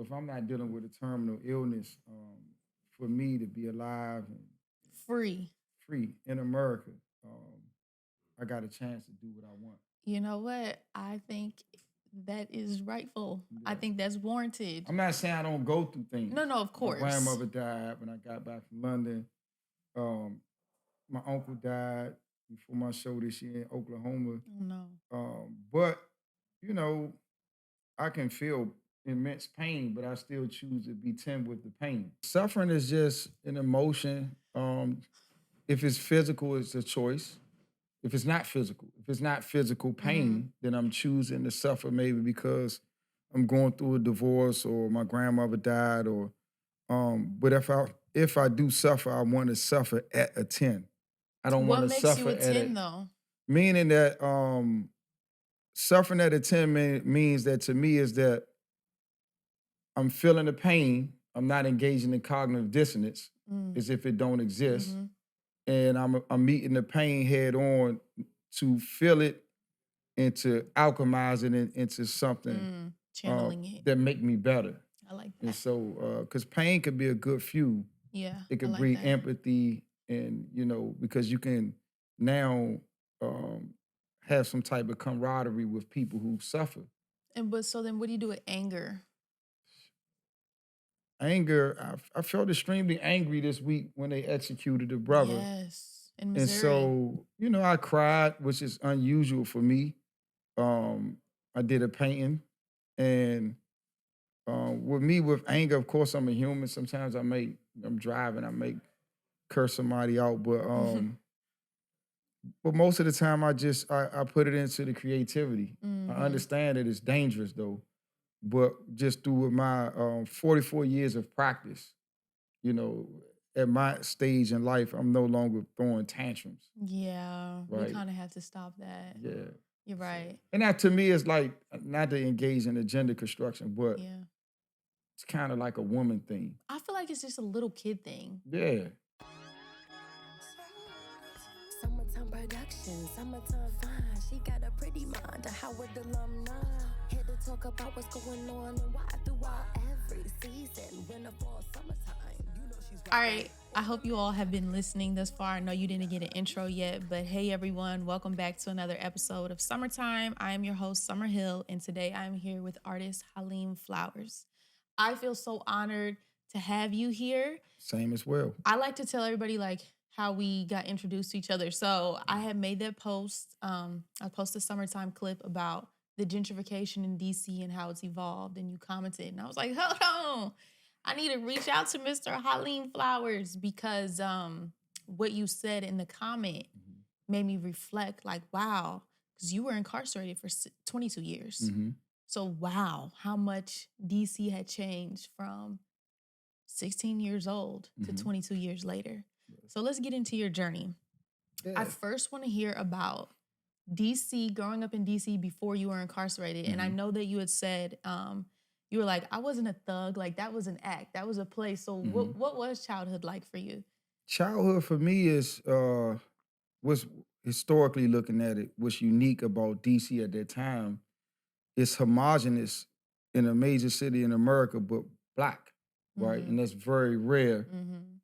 if I'm not dealing with a terminal illness, for me to be alive and Free. free in America, um, I got a chance to do what I want. You know what? I think that is rightful. I Yeah. think that's warranted. I'm not saying I don't go through things. No, no, of My course. grandmother died when I got back from London. Um, my uncle died before my show this year in Oklahoma. Oh no. But you know, I can feel immense pain, but I still choose to be tend with the pain. Suffering is just an emotion. If it's physical, it's a choice. If it's not physical Mm-hmm. pain, then I'm choosing to suffer maybe because I'm going through a divorce or my grandmother died or but if I do suffer, I want to suffer at a 10. I don't want What to makes you suffer a at 10 a though? meaning that suffering at a 10 means that to me is that I'm feeling the pain. I'm not engaging in cognitive dissonance Mm. as if it don't exist. Mm-hmm. And I'm meeting the pain head on to feel it and to alchemize it into something Channeling it. that make me better. I like And that. so, because pain could be a good fuel. Yeah, It I could like breed that. empathy, and because you can now um, have some type of camaraderie with people who suffer. And but so then what do you do with anger? Anger, I felt extremely angry this week when they executed a brother. Yes. In And Missouri. so, I cried, which is unusual for me. I did a painting, and with me with anger, of course, I'm a human. Sometimes I'm driving, I may curse somebody out, but most of the time, I put it into the creativity. I Mm-hmm. understand that it's dangerous though, but just through my 44 years of practice, you know, at my stage in life, I'm no longer throwing tantrums, Yeah, we right? kind of have to stop that. Yeah. You're So, right. and that to me is like not to engage in agenda construction, but Yeah. it's kind of like a woman thing. I feel like it's just a little kid thing. Yeah. Summertime production, summertime fine. She got a pretty mind, a Howard alumni. Here to talk about what's going on and why throughout every season, winter, fall, summertime. You know she's All right. I hope you all have been listening thus far. I know you didn't get an intro yet, but hey, everyone, welcome back to another episode of Summertime. I am your host, Sommer Hill, and today I'm here with artist Halim Flowers. I feel so honored to have you here. Same as well. I like to tell everybody like how we got introduced to each other. So I had made that post. I posted a summertime clip about the gentrification in DC and how it's evolved, and you commented, and I was like, hold on, I need to reach out to Mr. Halim Flowers because what you said in the comment made me reflect, like, wow, because you were incarcerated for 22 years. Mm-hmm. So wow, how much DC had changed from 16 years old to 22 years later. So let's get into your journey. I first want to hear about DC, growing up in DC before you were incarcerated. And I know that you had said you were like, I wasn't a thug, like that was an act, that was a play. So what was childhood like for you? Childhood for me is was historically looking at it, what's unique about DC at that time, it's homogenous in a major city in America, but black, right? And that's very rare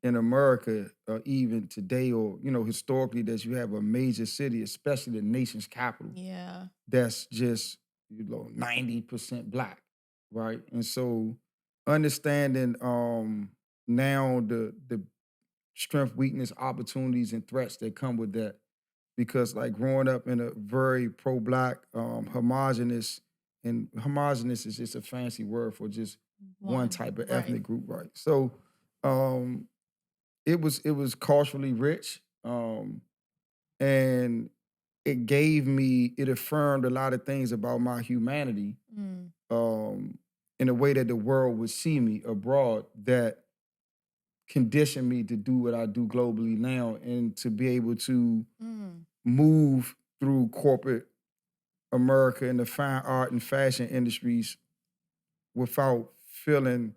in America, even today, or historically, that you have a major city, especially the nation's capital, Yeah. that's just 90% black, right? And so understanding now the strength, weakness, opportunities, and threats that come with that. Because like growing up in a very pro-black, homogenous, and homogenous is just a fancy word for just one type of Right. ethnic group, right? So um, it was culturally rich, and it affirmed a lot of things about my humanity, Mm. in a way that the world would see me abroad, that conditioned me to do what I do globally now, and to be able to Mm. move through corporate America in the fine art and fashion industries without feeling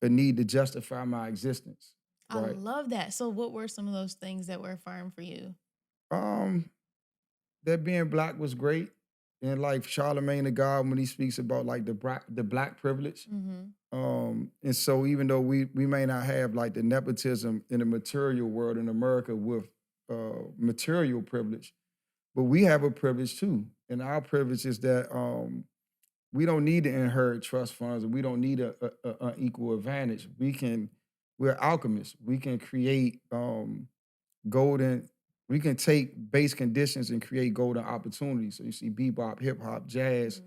a need to justify my existence, I right? love that. So what were some of those things that were affirmed for you? Um, that being black was great, And like Charlemagne the God, when he speaks about like the black privilege. Mm-hmm. And so even though we may not have like the nepotism in the material world in America with material privilege, but we have a privilege too. And our privilege is that we don't need to inherit trust funds, and we don't need a equal advantage. We're alchemists. We can create golden. We can take base conditions and create golden opportunities. So you see bebop, hip hop, jazz,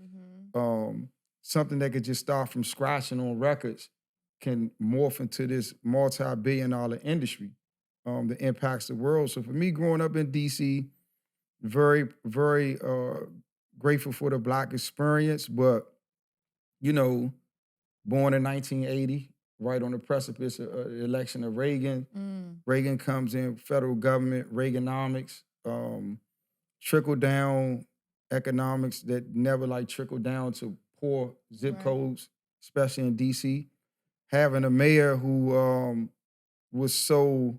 Mm-hmm. something that could just start from scratch and on records can morph into this multi-billion-dollar industry that impacts the world. So for me, growing up in DC, very, very grateful for the Black experience, but you know, born in 1980, right on the precipice of the election of Reagan. Mm. Reagan comes in, federal government, Reaganomics, trickle down economics that never like trickled down to poor zip Right. codes, especially in DC. Having a mayor who was so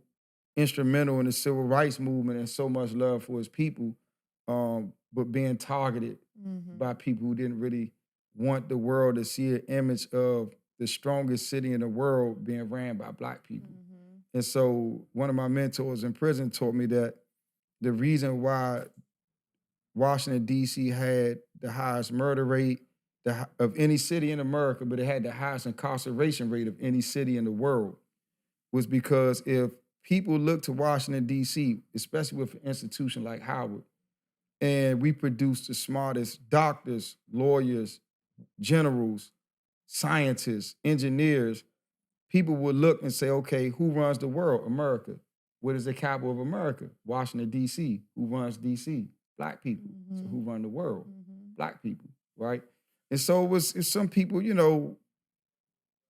instrumental in the civil rights movement and so much love for his people, but being targeted Mm-hmm. by people who didn't really want the world to see an image of the strongest city in the world being ran by Black people. Mm-hmm. And so one of my mentors in prison taught me that the reason why Washington, D.C. had the highest murder rate of any city in America, but it had the highest incarceration rate of any city in the world, was because if people look to Washington, D.C., especially with an institution like Howard, and we produce the smartest doctors, lawyers, generals, scientists, engineers, people would look and say, okay, who runs the world? America. What is the capital of America? Washington, D.C. Who runs D.C.? Black people. So Mm-hmm. who run the world? Mm-hmm. Black people, right? And so it's some people,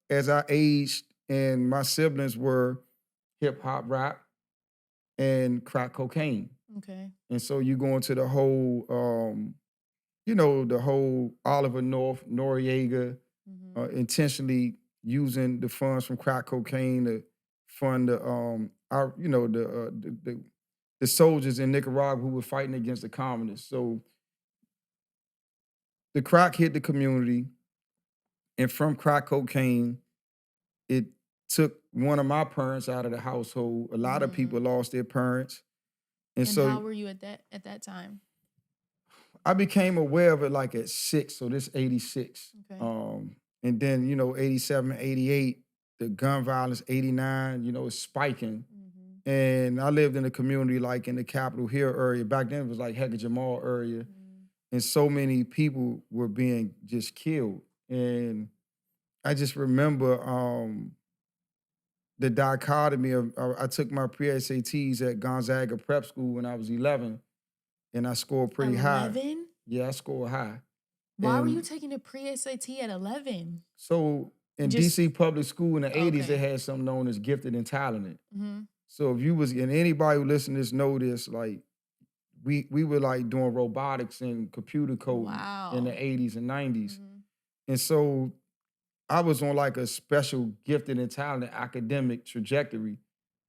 as I aged and my siblings were hip hop, rap, and crack cocaine. Okay. And so you go into the whole Oliver North, Noriega, Mm-hmm. intentionally using the funds from crack cocaine to fund the soldiers in Nicaragua who were fighting against the communists. So the crack hit the community, and from crack cocaine, it took one of my parents out of the household. A lot of people lost their parents, and And so how were you at that time? I became aware of it like at 6, so this 86. Okay. And then, 87, 88, the gun violence, 89, it's spiking. Mm-hmm. And I lived in a community like in the Capitol Hill area. Back then it was like Hecker Jamal area. Mm-hmm. And so many people were being just killed. And I just remember the dichotomy of, I took my pre-SATs at Gonzaga Prep School when I was 11, and I scored pretty high. 11? Yeah, I scored high. Why were you And taking a pre-SAT at 11? so in Just DC public school in the 80s, they okay. had something known as gifted and talented. Mm-hmm. So if you was, and anybody who listen to this know this, like we were like doing robotics and computer coding in the Wow. 80s and 90s. Mm-hmm. And so I was on like a special gifted and talented academic trajectory.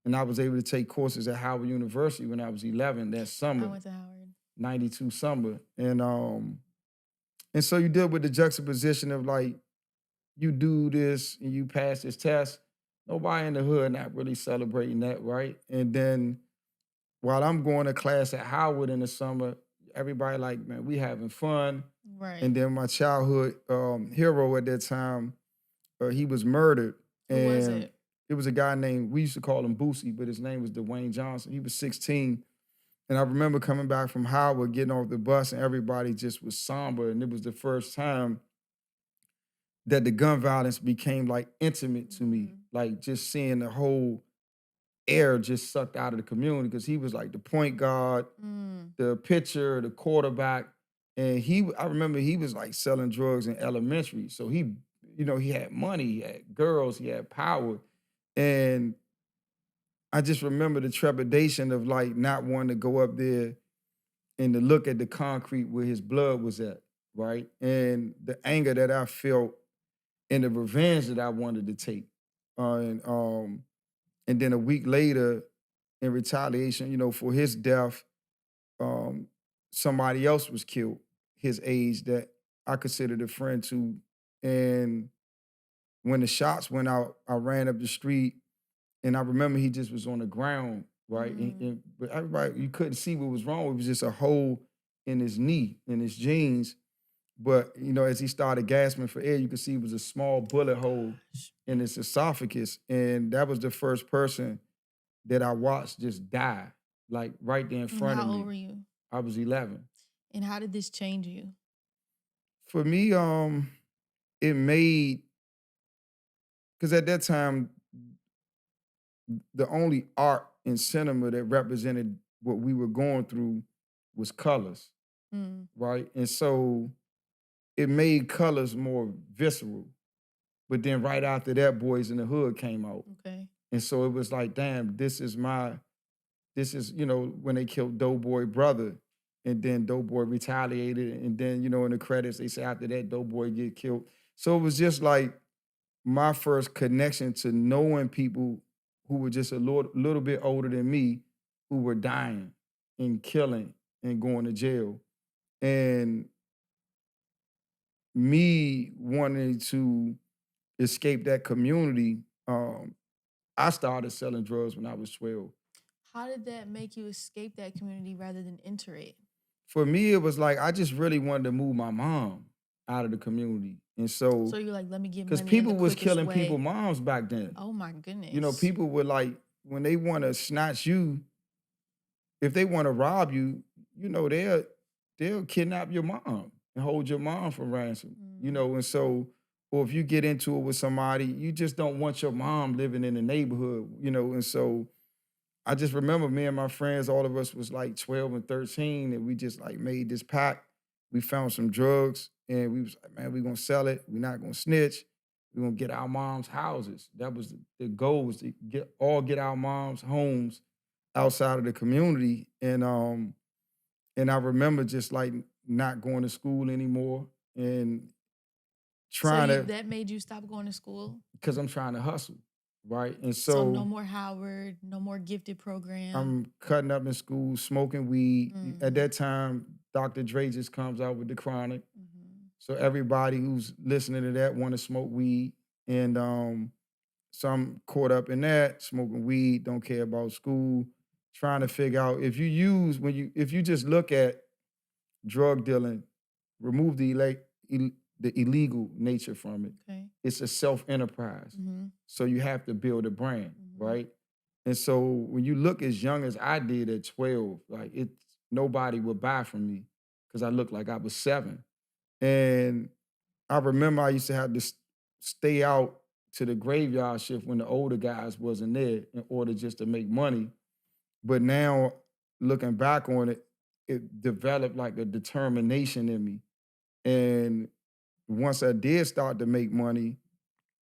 And I was able to take courses at Howard University when I was 11 that I summer, went to Howard. 92 summer. And so you deal with the juxtaposition of like, you do this and you pass this test. Nobody in the hood not really celebrating that, right? And then while I'm going to class at Howard in the summer, everybody like, man, we having fun. Right. And then my childhood hero at that time, he was murdered. Who was And it? it was a guy named, we used to call him Boosie, but his name was Dwayne Johnson. He was 16. And I remember coming back from Howard, getting off the bus, and everybody just was somber. And it was the first time that the gun violence became like intimate to me. Mm-hmm. Like just seeing the whole air just sucked out of the community, because he was like the point guard, Mm. the pitcher, the quarterback. And I remember he was like selling drugs in elementary. So he had money, he had girls, he had power. And I just remember the trepidation of like not wanting to go up there and to look at the concrete where his blood was at, right? And the anger that I felt and the revenge that I wanted to take. And then a week later, in retaliation, for his death, somebody else was killed. his age that I considered a friend to. And when the shots went out, I ran up the street and I remember he just was on the ground, right? But everybody, you couldn't see what was wrong. It was just a hole in his knee, in his jeans. But, as he started gasping for air, you could see it was a small bullet hole Gosh. in his esophagus. And that was the first person that I watched just die, like right there in And front of how old me. were you? I was 11. And how did this change you? For me, it made, because at that time, the only art in cinema that represented what we were going through was colors, Mm, right? And so it made colors more visceral. But then right after that, Boys in the Hood came out. okay. And so it was like, damn, when they killed Doughboy brother, and then Doughboy retaliated, and then, in the credits, they say after that, Doughboy get killed. So it was just like my first connection to knowing people who were just a little bit older than me, who were dying and killing and going to jail. And me wanting to escape that community, I started selling drugs when I was 12. How did that make you escape that community rather than enter it? For me, it was like I just really wanted to move my mom out of the community. And So so, you're like, let me get because money in the people was quickest killing people way. moms back then. Oh my goodness. People were like, when they want to snatch you, if they want to rob you, they'll kidnap your mom and hold your mom for ransom. Mm, And so, or if you get into it with somebody, you just don't want your mom living in the neighborhood, and so I just remember me and my friends, all of us was like 12 and 13, and we just like made this pact. We found some drugs and we was like, man, we're gonna sell it. We're not gonna snitch. We're gonna get our mom's houses. That was the goal, was to get our mom's homes outside of the community. And I remember just like not going to school anymore and So trying to, that made you stop going to school? because I'm trying to hustle, right? And So no so more Howard, no more gifted program. I'm cutting up in school, smoking weed. At Mm, that time, Dr. Dre just comes out with the Chronic. mhm. So everybody who's listening to that want to smoke weed. And so I'm caught up in that, smoking weed, don't care about school, trying to figure out, if you just look at drug dealing, remove the illegal nature from it. Okay. It's a self-enterprise. Mhm, So you have to build a brand, mhm. right? And so when you look as young as I did at 12, like nobody would buy from me because I looked like I was 7. And I remember I used to have to stay out to the graveyard shift when the older guys wasn't there in order just to make money. But now looking back on it, it developed like a determination in me. And once I did start to make money,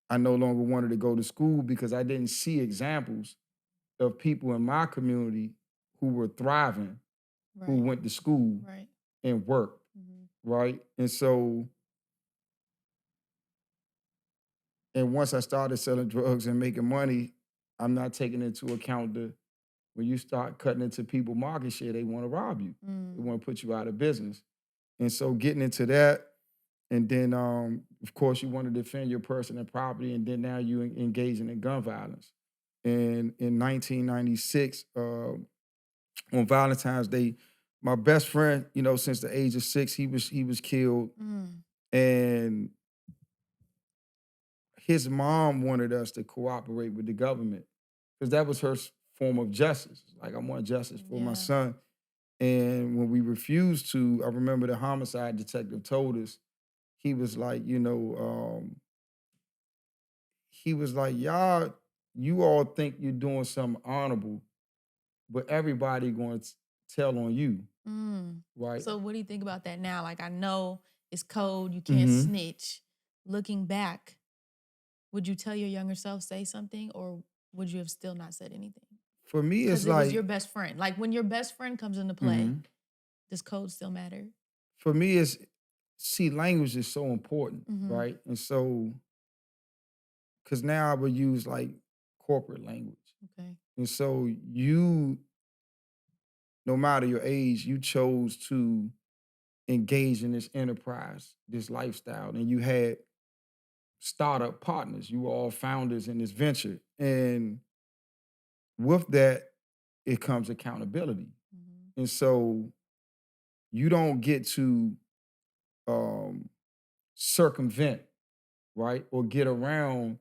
I no longer wanted to go to school because I didn't see examples of people in my community who were thriving, who Right, went to school right. and worked, Mhm. right? And once I started selling drugs and making money, I'm not taking into account when you start cutting into people market share, they want to rob you. They Mm, want to put you out of business. And so getting into that, and then of course you want to defend your person and property, and then now you engaging in gun violence. And in 1996, on Valentine's Day, my best friend, since the age of 6, he was killed, mm. and his mom wanted us to cooperate with the government because that was her form of justice. Like, I want justice for my Yeah. son. And when we refused to, I remember the homicide detective told us, he was like, he was like, y'all, you all think you're doing something honorable, but everybody going to tell on you, Mm. right? So what do you think about that now? Like, I know it's code, you can't Hmm. snitch. Looking back, would you tell your younger self say something, or would you have still not said anything? For me, it's Because it was like, your best friend. Like, when your best friend comes into play, mhm. does code still matter? For me, see, language is so important, Mm-hmm. right? And so, because now I would use like corporate language. Okay. And so no matter your age, you chose to engaged in this enterprise, this lifestyle, and you had startup partners. You were all founders in this venture. And with that, it comes accountability. Mhm. And so you don't get to um, circumvent, right? Or get around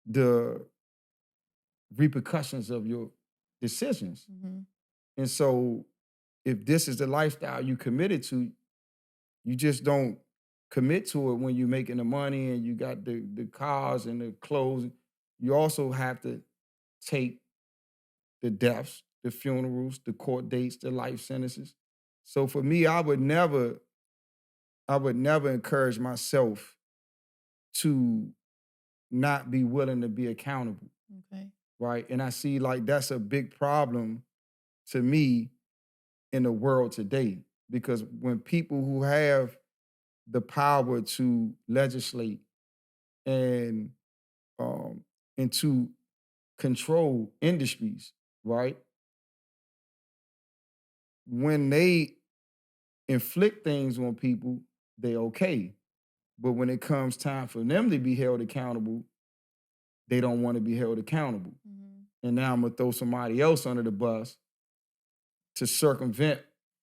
the repercussions of your decisions. Mhm. And so if this is the lifestyle you committed to, you just don't commit to it when you're making the money and you got the cars and the clothes. You also have to take the deaths, the funerals, the court dates, the life sentences. So for me, I would never encourage myself to not be willing to be accountable, Okay. right? And I see like that's a big problem to me in the world today because when people who have the power to legislate and um and to control industries, right? When they inflict things on people, they okay. But when it comes time for them to be held accountable, they don't want to be held accountable. Mhm. And now I'm gonna throw somebody else under the bus to circumvent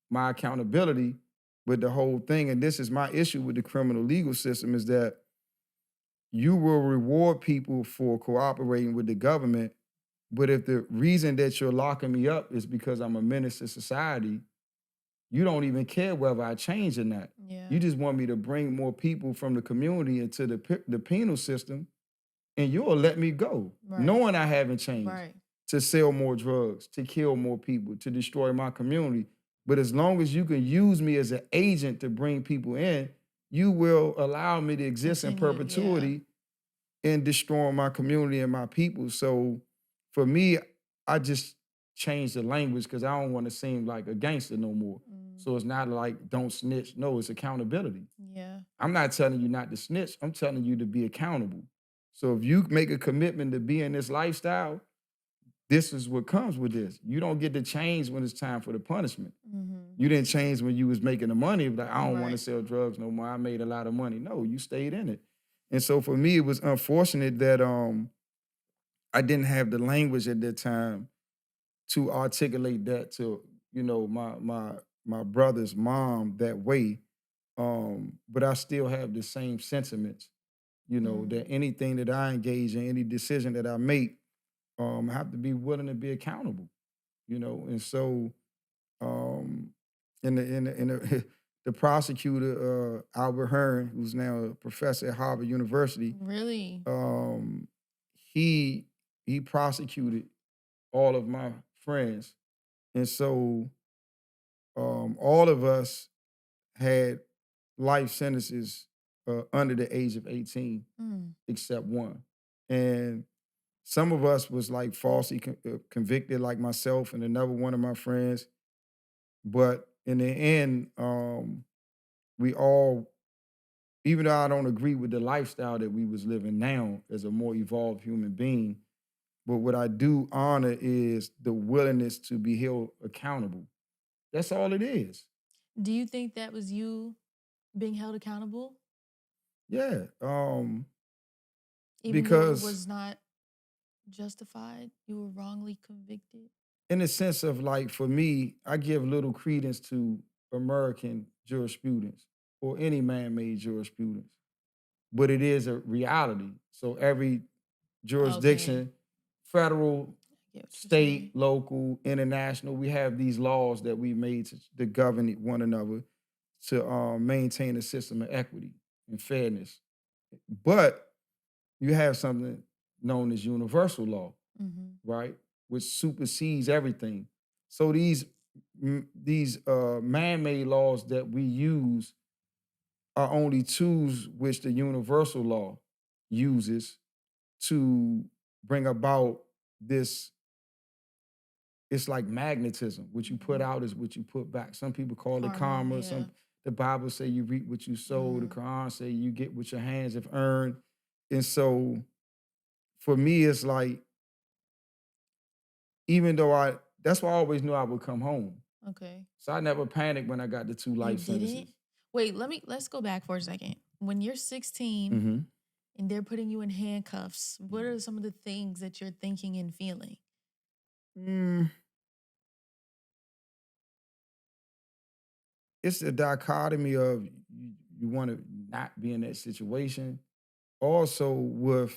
my accountability with the whole thing. And this is my issue with the criminal legal system is that you will reward people for cooperating with the government. But if the reason that you're locking me up is because I'm a menace to society, you don't even care whether I change or not. Yeah. You just want me to bring more people from the community into the penal system, and you'll let me go, Right. knowing I haven't changed, Right. to sell more drugs, to kill more people, to destroy my community. But as long as you can use me as an agent to bring people in, you will allow me to exist in Continue. Yeah. perpetuity in destroying my community and my people. So for me, I just changed the language because I don't want to seem like a gangster no more. Mm. So it's not like don't snitch. No, it's accountability. Yeah. I'm not telling you not to snitch. I'm telling you to be accountable. So if you make a commitment to be in this lifestyle, this is what comes with this. You don't get to change when it's time for the punishment. Mhm. You didn't change when you was making the money. Like, I don't want to Right. sell drugs no more. I made a lot of money. No, you stayed in it. And so for me, it was unfortunate that I didn't have the language at that time to articulate that to, my brother's mom that way. But I still have the same sentiments, that Mm. anything that I engage in, any decision that I make, I have to be willing to be accountable. And so um in the the prosecutor Albert Hearn, who's now a professor at Harvard University, Really? um, he he prosecuted all of my friends, and so all of us had life sentences under the age of 18, Mm. except one, and some of us was like falsely convicted, like myself and another one of my friends. But in the end, we all, even though I don't agree with the lifestyle that we was living now as a more evolved human being, but what I do honor is the willingness to be held accountable. That's all it is. Do you think that was you being held accountable, Yeah. even though it Because was not justified? You were wrongly convicted. in the sense of like for me, I give little credence to American jurisprudence or any man-made jurisprudence, but it is a reality. So every Okay. jurisdiction, federal, I get what you're state, saying. local, international, we have these laws that we made to govern one another to maintain a system of equity and fairness. But you have something known as universal law, Mhm. right, which supersedes everything. So these man-made laws that we use are only tools which the universal law uses to bring about this. It's like magnetism. What you put Mhm. out is what you put back. Some people call it Karma, karma. yeah. The Bible say you reap what you sow. The Mhm. Quran say you get what your hands have earned. And so for me, it's like, even though that's why I always knew I would come home. Okay. So I never panicked when I got the two You life didn't? sentences. Wait, let's go back for a second. When you're 16 Mm-hmm. and they're putting you in handcuffs, what are some of the things that you're thinking and feeling? Mm, it's a dichotomy of you want to not be in that situation. Also, with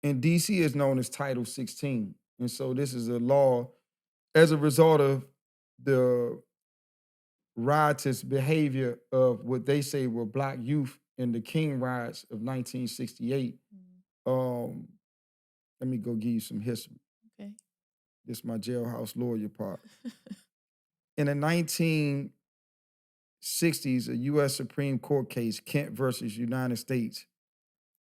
in DC is known as Title 16. And so this is a law as a result of the riotous behavior of what they say were black youth in the King riots of 1968. Um, let me go give you some history. Okay. This is my jailhouse lawyer part. In the 1960s, a U.S. Supreme Court case, Kent versus United States,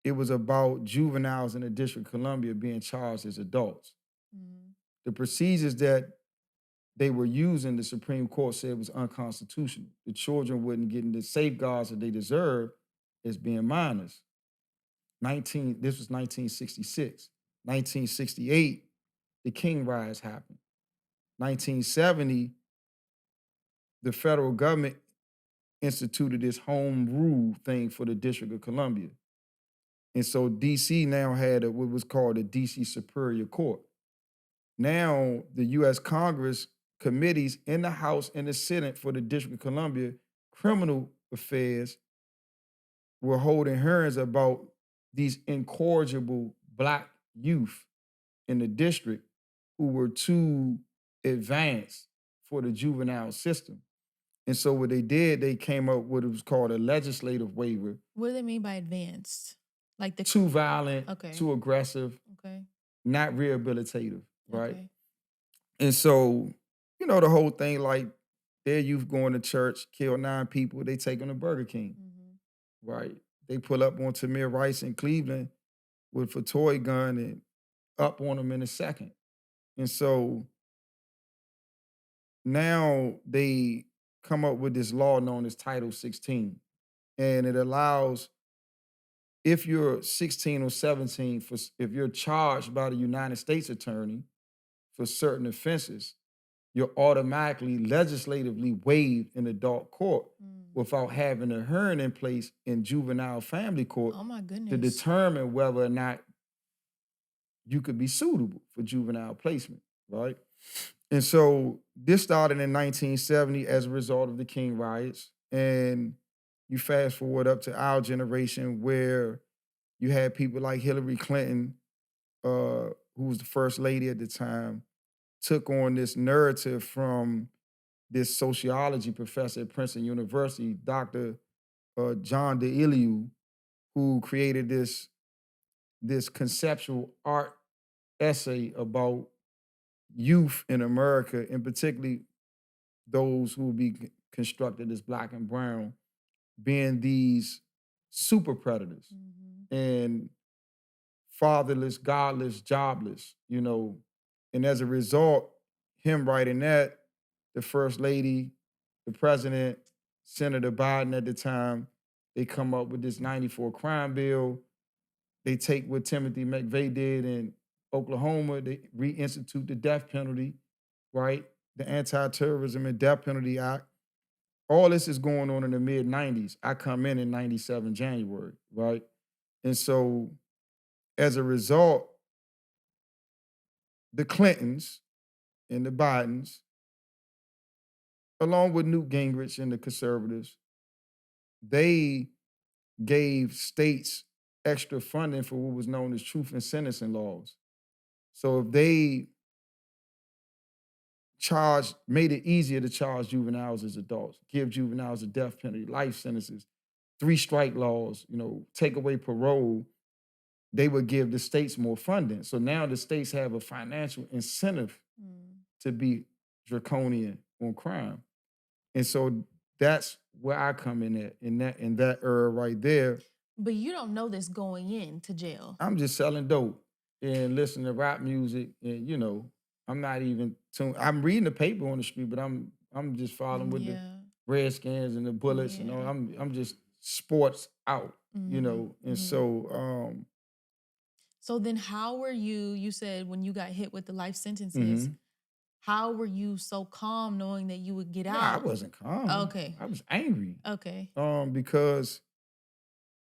it was about juveniles in the District of Columbia being charged as adults. Mhm. The procedures that they were using, the Supreme Court said was unconstitutional. The children wouldn't get the safeguards that they deserved as being minors. This was 1966. 1968, the King riots happened. 1970, the federal government instituted this home rule thing for the District of Columbia. And so DC now had what was called a DC Superior Court. Now the US Congress committees in the House and the Senate for the District of Columbia criminal affairs were holding hearings about these incorrigible black youth in the district who were too advanced for the juvenile system. And so what they did, they came up with what was called a legislative waiver. What do they mean by advanced? Like the Too violent, Okay. too aggressive, Okay. not rehabilitative, right? Okay. And so, the whole thing, like their youth going to church, kill 9 people, they take them to Burger King, right? They pull up on Tamir Rice in Cleveland with a toy gun and up on them in a second. And so now they come up with this law known as Title 16. And it allows, if you're 16 or 17, if you're charged by the United States attorney for certain offenses, you're automatically legislatively waived in adult court without having a hearing in place in juvenile family court Oh my to goodness. determine whether or not you could be suitable for juvenile placement, right? And so this started in 1970 as a result of the King riots. And you fast forward up to our generation where you had people like Hillary Clinton, who was the first lady at the time, took on this narrative from this sociology professor at Princeton University, Dr. John DeIliou, who created this conceptual art essay about youth in America, and particularly those who will be constructed as black and brown, being these super predators and fatherless, godless, jobless, And as a result, him writing that, the first lady, the president, Senator Biden at the time, they come up with this 94 crime bill. They take what Timothy McVeigh did in Oklahoma, they reinstitute the death penalty, right? The Anti-Terrorism and Death Penalty Act. All this is going on in the mid 90s. I come in 97 January, right? And so as a result, the Clintons and the Bidens, along with Newt Gingrich and the conservatives, they gave states extra funding for what was known as truth and sentencing laws. So if they made it easier to charge juveniles as adults, give juveniles a death penalty, life sentences, 3-strike laws, take away parole, they would give the states more funding. So now the states have a financial incentive to be draconian on crime. And so that's where I come in at, in that era right there. But you don't know this going into jail. I'm just selling dope and listening to rap music, and I'm not even I'm reading the paper on the street, but I'm just following with the Redskins and the Bullets and all. I'm just sports out, and so So then how were you said when you got hit with the life sentences, how were you so calm knowing that you would get Nah, I out? wasn't calm. Okay. I was angry. Okay. Because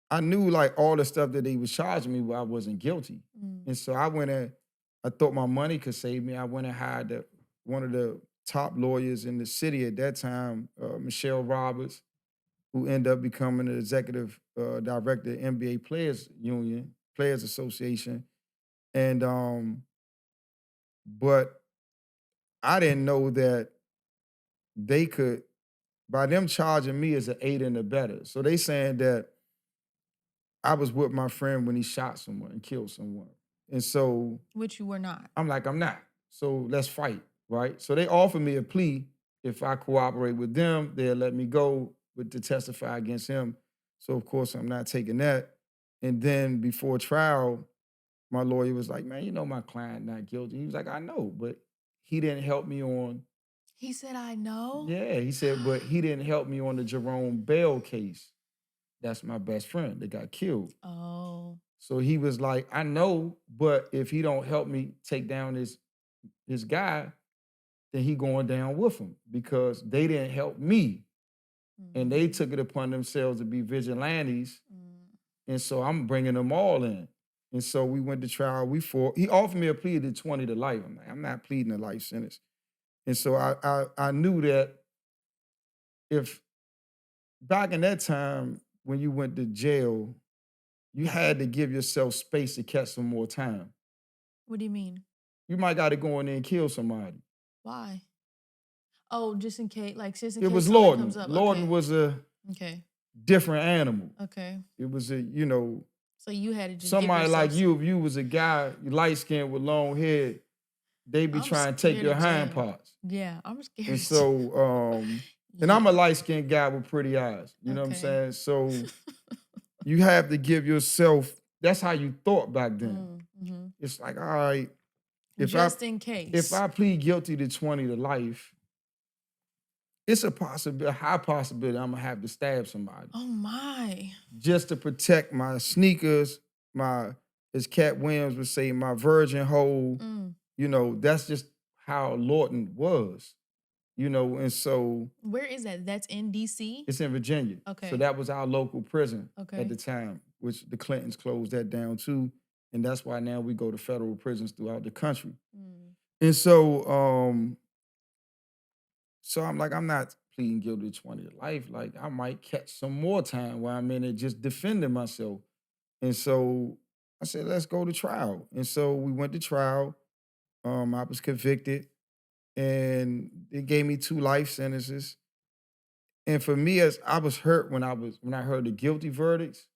I knew like all the stuff that they was charging me, I wasn't guilty. Mm. And so I thought my money could save me. I went and hired one of the top lawyers in the city at that time, Michelle Roberts, who ended up becoming the executive director of NBA Players Union, Players Association. And but I didn't know that they could, by them charging me as an aid and abettor. So they saying that I was with my friend when he shot someone and killed someone. And so Which you were not. I'm like, I'm not. So let's fight, right? So they offered me a plea. If I cooperate with them, they'll let me go to testify against him. So of course I'm not taking that. And then before trial, my lawyer was like, man, you know my client not guilty. He was like, I know, but he didn't help me on. He said, I know. Yeah, he said, but he didn't help me on the Jerome Bell case. That's my best friend that got killed. Oh. So he was like, I know, but if he don't help me take down his guy, then he going down with him because they didn't help me. And they took it upon themselves to be vigilantes. And so I'm bringing them all in. And so we went to trial. We fought. He offered me a plea to 20 to life. I'm like, I'm not pleading a life sentence. And so I knew that if back in that time when you went to jail, you had to give yourself space to catch some more time. What do you mean? You might got to go in there and kill somebody. Why? Oh, just in case, like just in It case was something Lorden. comes up. Lorden Okay. was a Okay. different animal. Okay. It was So you had to just somebody give like yourself you, if you was a guy, light skinned with long hair, they be I'm trying to take scared your of hind jail. parts. Yeah, I'm scared. And of jail. so, and I'm a light skinned guy with pretty eyes. You know what I'm Okay. saying? So you have to give yourself, that's how you thought back then. It's like, all right, Just in case. if I plead guilty to 20 to life, it's a high possibility I'm gonna have to stab somebody. Oh my. Just to protect my sneakers, as Cat Williams would say, my virgin hole. You know, that's just how Lawton was. You know, and so Where is that? That's in DC? it's in Virginia. Okay. So that was our local prison Okay. at the time, which the Clintons closed that down too. And that's why now we go to federal prisons throughout the country. And so, so I'm like, I'm not pleading guilty to 20 to life. Like, I might catch some more time while I'm in it just defending myself. And so I said, let's go to trial. And so we went to trial. I was convicted and they gave me 2 life sentences. And for me, as I was hurt when I heard the guilty verdicts.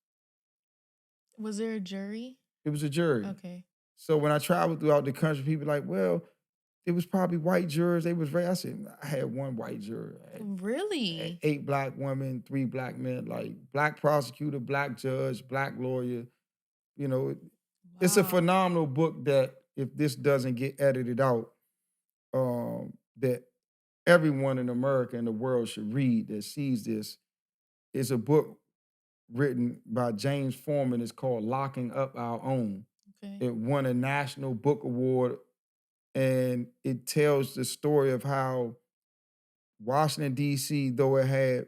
Was there a jury? It was a jury. Okay. So when I traveled throughout the country, people like, well, it was probably white jurors. They was I said, I had 1 white juror. I had Really? 8 black women, 3 black men, like black prosecutor, black judge, black lawyer. You know, it's a Wow. phenomenal book that if this doesn't get edited out, that everyone in America and the world should read that sees this. It's a book written by James Foreman. It's called Locking Up Our Own. Okay. It won a National Book Award, and it tells the story of how Washington, D.C., though it had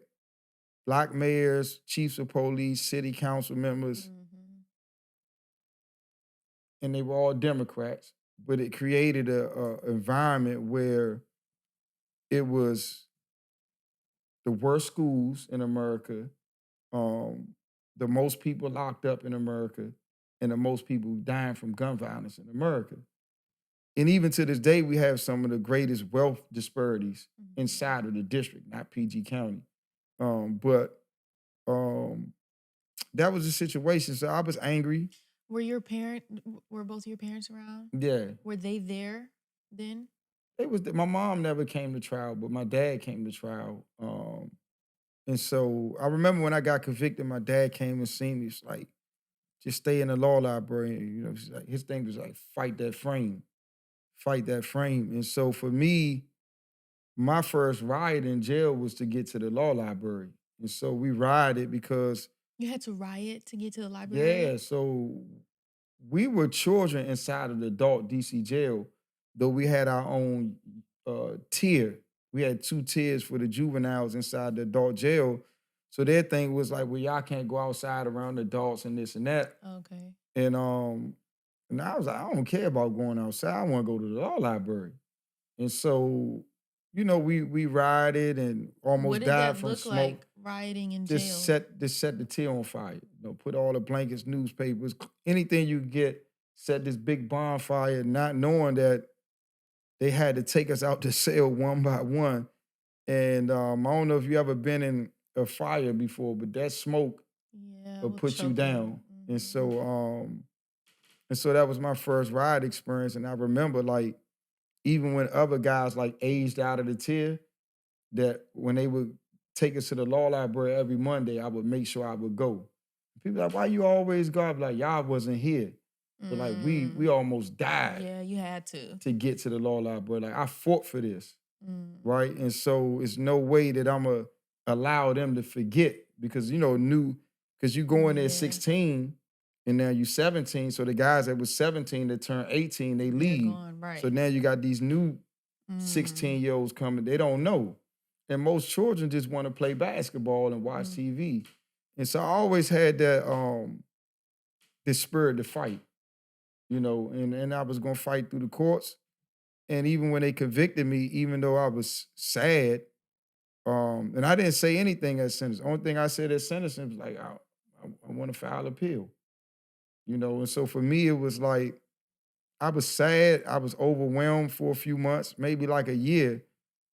black mayors, chiefs of police, city council members, and they were all Democrats, but it created a environment where it was the worst schools in America, the most people locked up in America, and the most people dying from gun violence in America. And even to this day, we have some of the greatest wealth disparities inside of the district, not PG County. But that was the situation. So I was angry. Were both of your parents around? Yeah. Were they there then? My mom never came to trial, but my dad came to trial. And so I remember when I got convicted, my dad came and seen me. He's like, just stay in the law library. You know, like, his thing was like, fight that frame. And so for me, my first ride in jail was to get to the law library. And so we rioted because You had to riot to get to the library? yeah, so we were children inside of the adult DC jail, though we had our own tier. We had 2 tiers for the juveniles inside the adult jail. So their thing was like, well, y'all can't go outside around adults and this and that. Okay. And I was like, I don't care about going outside. I want to go to the law library. And so, we rioted and What almost did died that from look smoke. like rioting in Just jail? set the tier on fire. Put all the blankets, newspapers, anything you could get, set this big bonfire, not knowing that they had to take us out the cell one by one. And I don't know if you ever been in a fire before, but that smoke Yeah, will will put you choke you. down. And so that was my first ride experience. And I remember like even when other guys like aged out of the tier, that when they would take us to the law library every Monday, I would make sure I would go. People like, why you always go? I'm like, y'all wasn't here. But like we almost died Yeah, you had to. to get to the law library. Like I fought for this. Mm. Right. And so it's no way that I'm going to allow them to forget because, because you go in there Yeah. 16 and now you 17. So the guys that was 17 that turned 18, they They're leave. gone, right. So now you got these new 16-year-olds coming. They don't know. And most children just want to play basketball and watch TV. And so I always had that this spirit to fight, and I was going to fight through the courts. And even when they convicted me, even though I was sad, and I didn't say anything at sentence. Only thing I said at sentencing was like, I want to file appeal. And so for me, it was like, I was sad. I was overwhelmed for a few months, maybe like a year,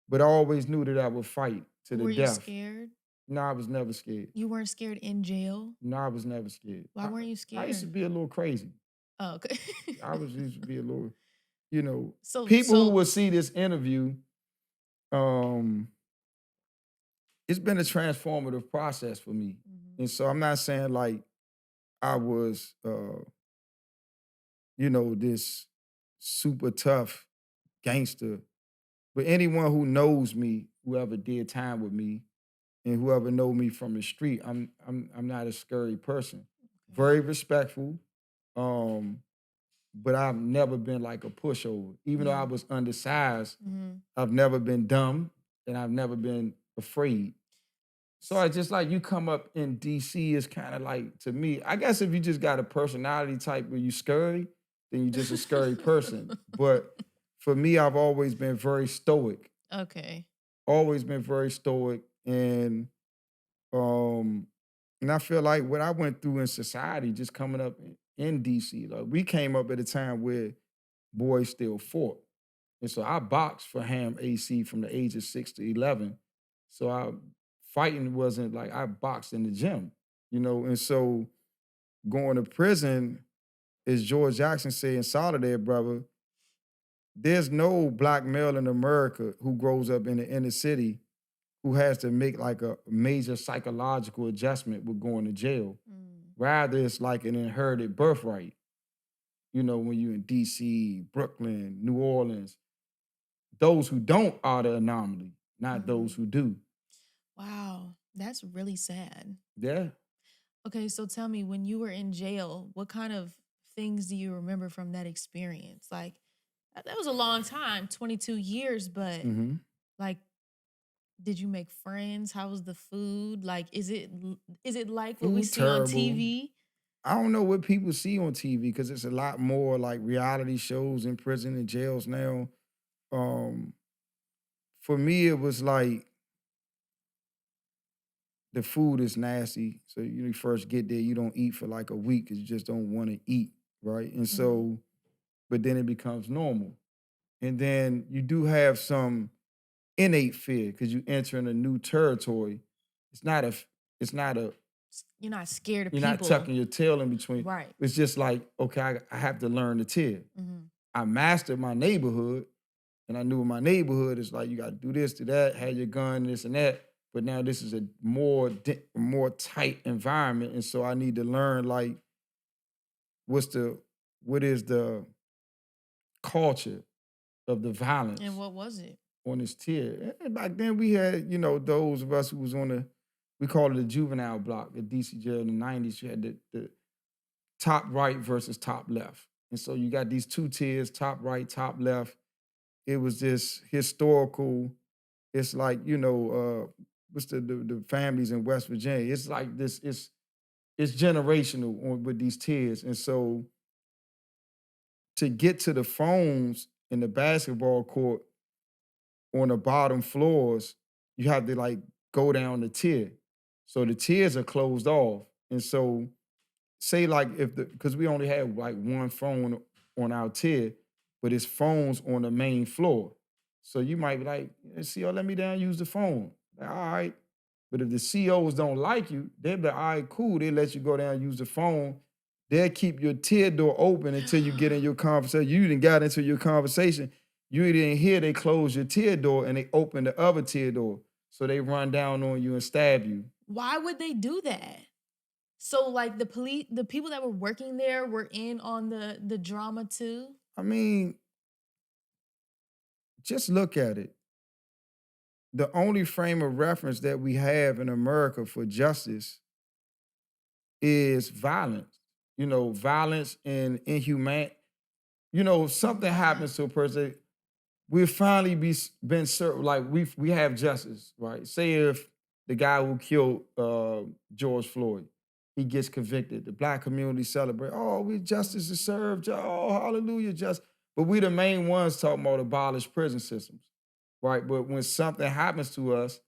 but I always knew that I would fight to the Were you death. scared? No, I was never scared. You weren't scared in jail? No, I was never scared. Why weren't you I used to scared? be a little crazy. Oh, okay. used to be a little, So people who will see this interview, it's been a transformative process for me. And so I'm not saying like I was, this super tough gangster, but anyone who knows me, whoever did time with me, and whoever know me from the street, I'm not a scary person. Very respectful, but I've never been like a pushover. Even though I was undersized, I've never been dumb, and I've never been afraid. So it's just like you come up in DC is kind of like, to me, I guess if you just got a personality type where you scary, then you're just a scary person. But for me, I've always been very stoic. Okay. Always been very stoic. And I feel like what I went through in society just coming up in DC, like we came up at a time where boys still fought. And so I boxed for Ham AC from the age of 6 to 11. So fighting wasn't like I boxed in the gym, and so going to prison, as George Jackson said in Solidarity, brother, there's no black male in America who grows up in the inner city who has to make like a major psychological adjustment with going to jail. Rather, it's like an inherited birthright. When you're in DC, Brooklyn, New Orleans, those who don't are the anomaly, not those who do. Wow, that's really sad. Yeah. Okay, so tell me, when you were in jail, what kind of things do you remember from that experience? Like, that was a long time, 22 years, but like, did you make friends? How was the food? Like, is it like what we Food see on terrible. TV? I don't know what people see on TV because it's a lot more like reality shows in prison and jails now. For me, it was like the food is nasty. So you first get there, you don't eat for like a week because you just don't want to eat, right? And so, but then it becomes normal. And then you do have some innate fear because you enter in a new territory. It's not a You're not scared of you're people. not tucking your tail in between. Right. It's just like, okay, I have to learn the tier. I mastered my neighborhood, and I knew in my neighborhood it's like you got to do this, do that, have your gun, this and that. But now this is a more tight environment, and so I need to learn like what is the culture of the violence. And what was it? On this tier. And back then we had, those of us who was on we call it the juvenile block, the DC jail in the 90s. You had the top right versus top left. And so you got these two tiers, top right, top left. it was this historical, it's like, what's the families in West Virginia? It's like this, it's generational with these kids. And so to get to the phones in the basketball court on the bottom floors, you have to like go down the tier. So the tiers are closed off. And so say like if the because we only have like one phone on our tier, but it's phones on the main floor. So you might be like, "Hey, CO, let me down, use the phone." Like, all right. But if the COs don't like you, they'll be like, all right, cool. They let you go down, use the phone. They'll keep your tier door open until you get in your conversation. You didn't got into your conversation. You didn't hear they close your tier door and they open the other tier door. So they run down on you and stab you. Why would they do that? So like the police, the people that were working there were in on the drama too? I mean, just look at it. The only frame of reference that we have in America for justice is violence. Violence and inhumane. If something happens to a person, we'll finally been served. Like we have justice, right? Say if the guy who killed George Floyd, he gets convicted, the Black community celebrate. Oh, we justice is served. Oh, hallelujah, just. But we the main ones talking about abolish prison systems, right? But when something happens to us,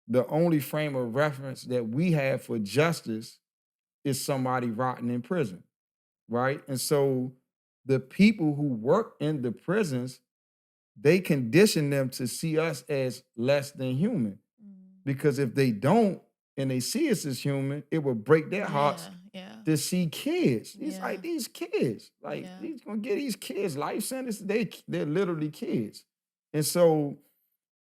the only frame of reference that we have for justice is somebody rotting in prison, right? And so the people who work in the prisons, they condition them to see us as less than human. Because if they don't and they see us as human, it will break their hearts to see kids. It's like these kids, like he's gonna get these kids life sentences. They're literally kids. And so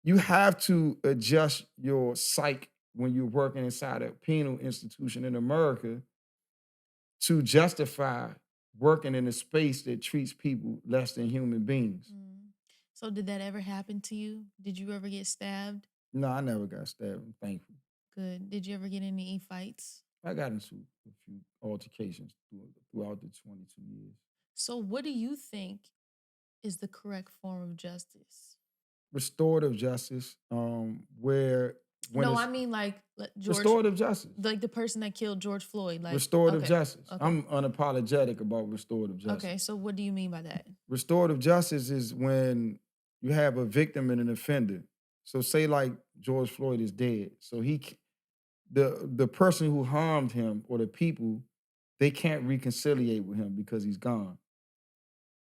you have to adjust your psyche when you're working inside a penal institution in America to justify working in a space that treats people less than human beings. So did that ever happen to you? Did you ever get stabbed? No, I never got stabbed. I'm thankful. Good. Did you ever get in any fights? I got into a few altercations throughout the 22 years. So what do you think is the correct form of justice? Restorative justice, where when I mean like George, restorative justice, like the person that killed George Floyd. Like restorative justice. Okay. I'm unapologetic about restorative justice. Okay, so what do you mean by that? Restorative justice is when you have a victim and an offender. So say like George Floyd is dead. So the person who harmed him or the people, they can't reconciliate with him because he's gone.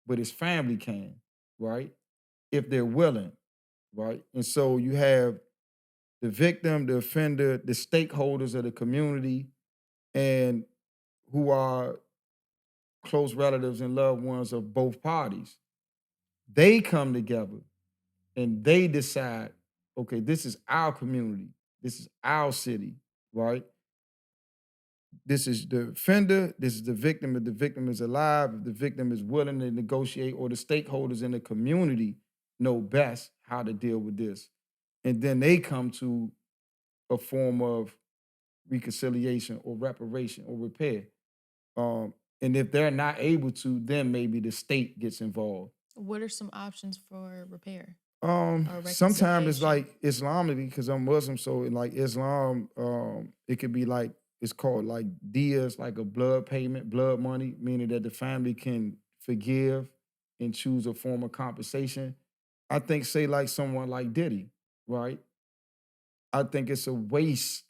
But his family can, right? If they're willing, right? And so you have the victim, the offender, the stakeholders of the community, and who are close relatives and loved ones of both parties. They come together and they decide, okay, this is our community. This is our city, right? This is the offender. This is the victim. If the victim is alive, if the victim is willing to negotiate, or the stakeholders in the community know best how to deal with this. And then they come to a form of reconciliation or reparation or repair. And if they're not able to, then maybe the state gets involved. What are some options for repair? Sometimes it's like Islamic because I'm Muslim, so in like Islam, it could be like it's called like diyas, like a blood payment, blood money, meaning that the family can forgive and choose a form of compensation. I think, say like someone like Diddy, right? I think it's a waste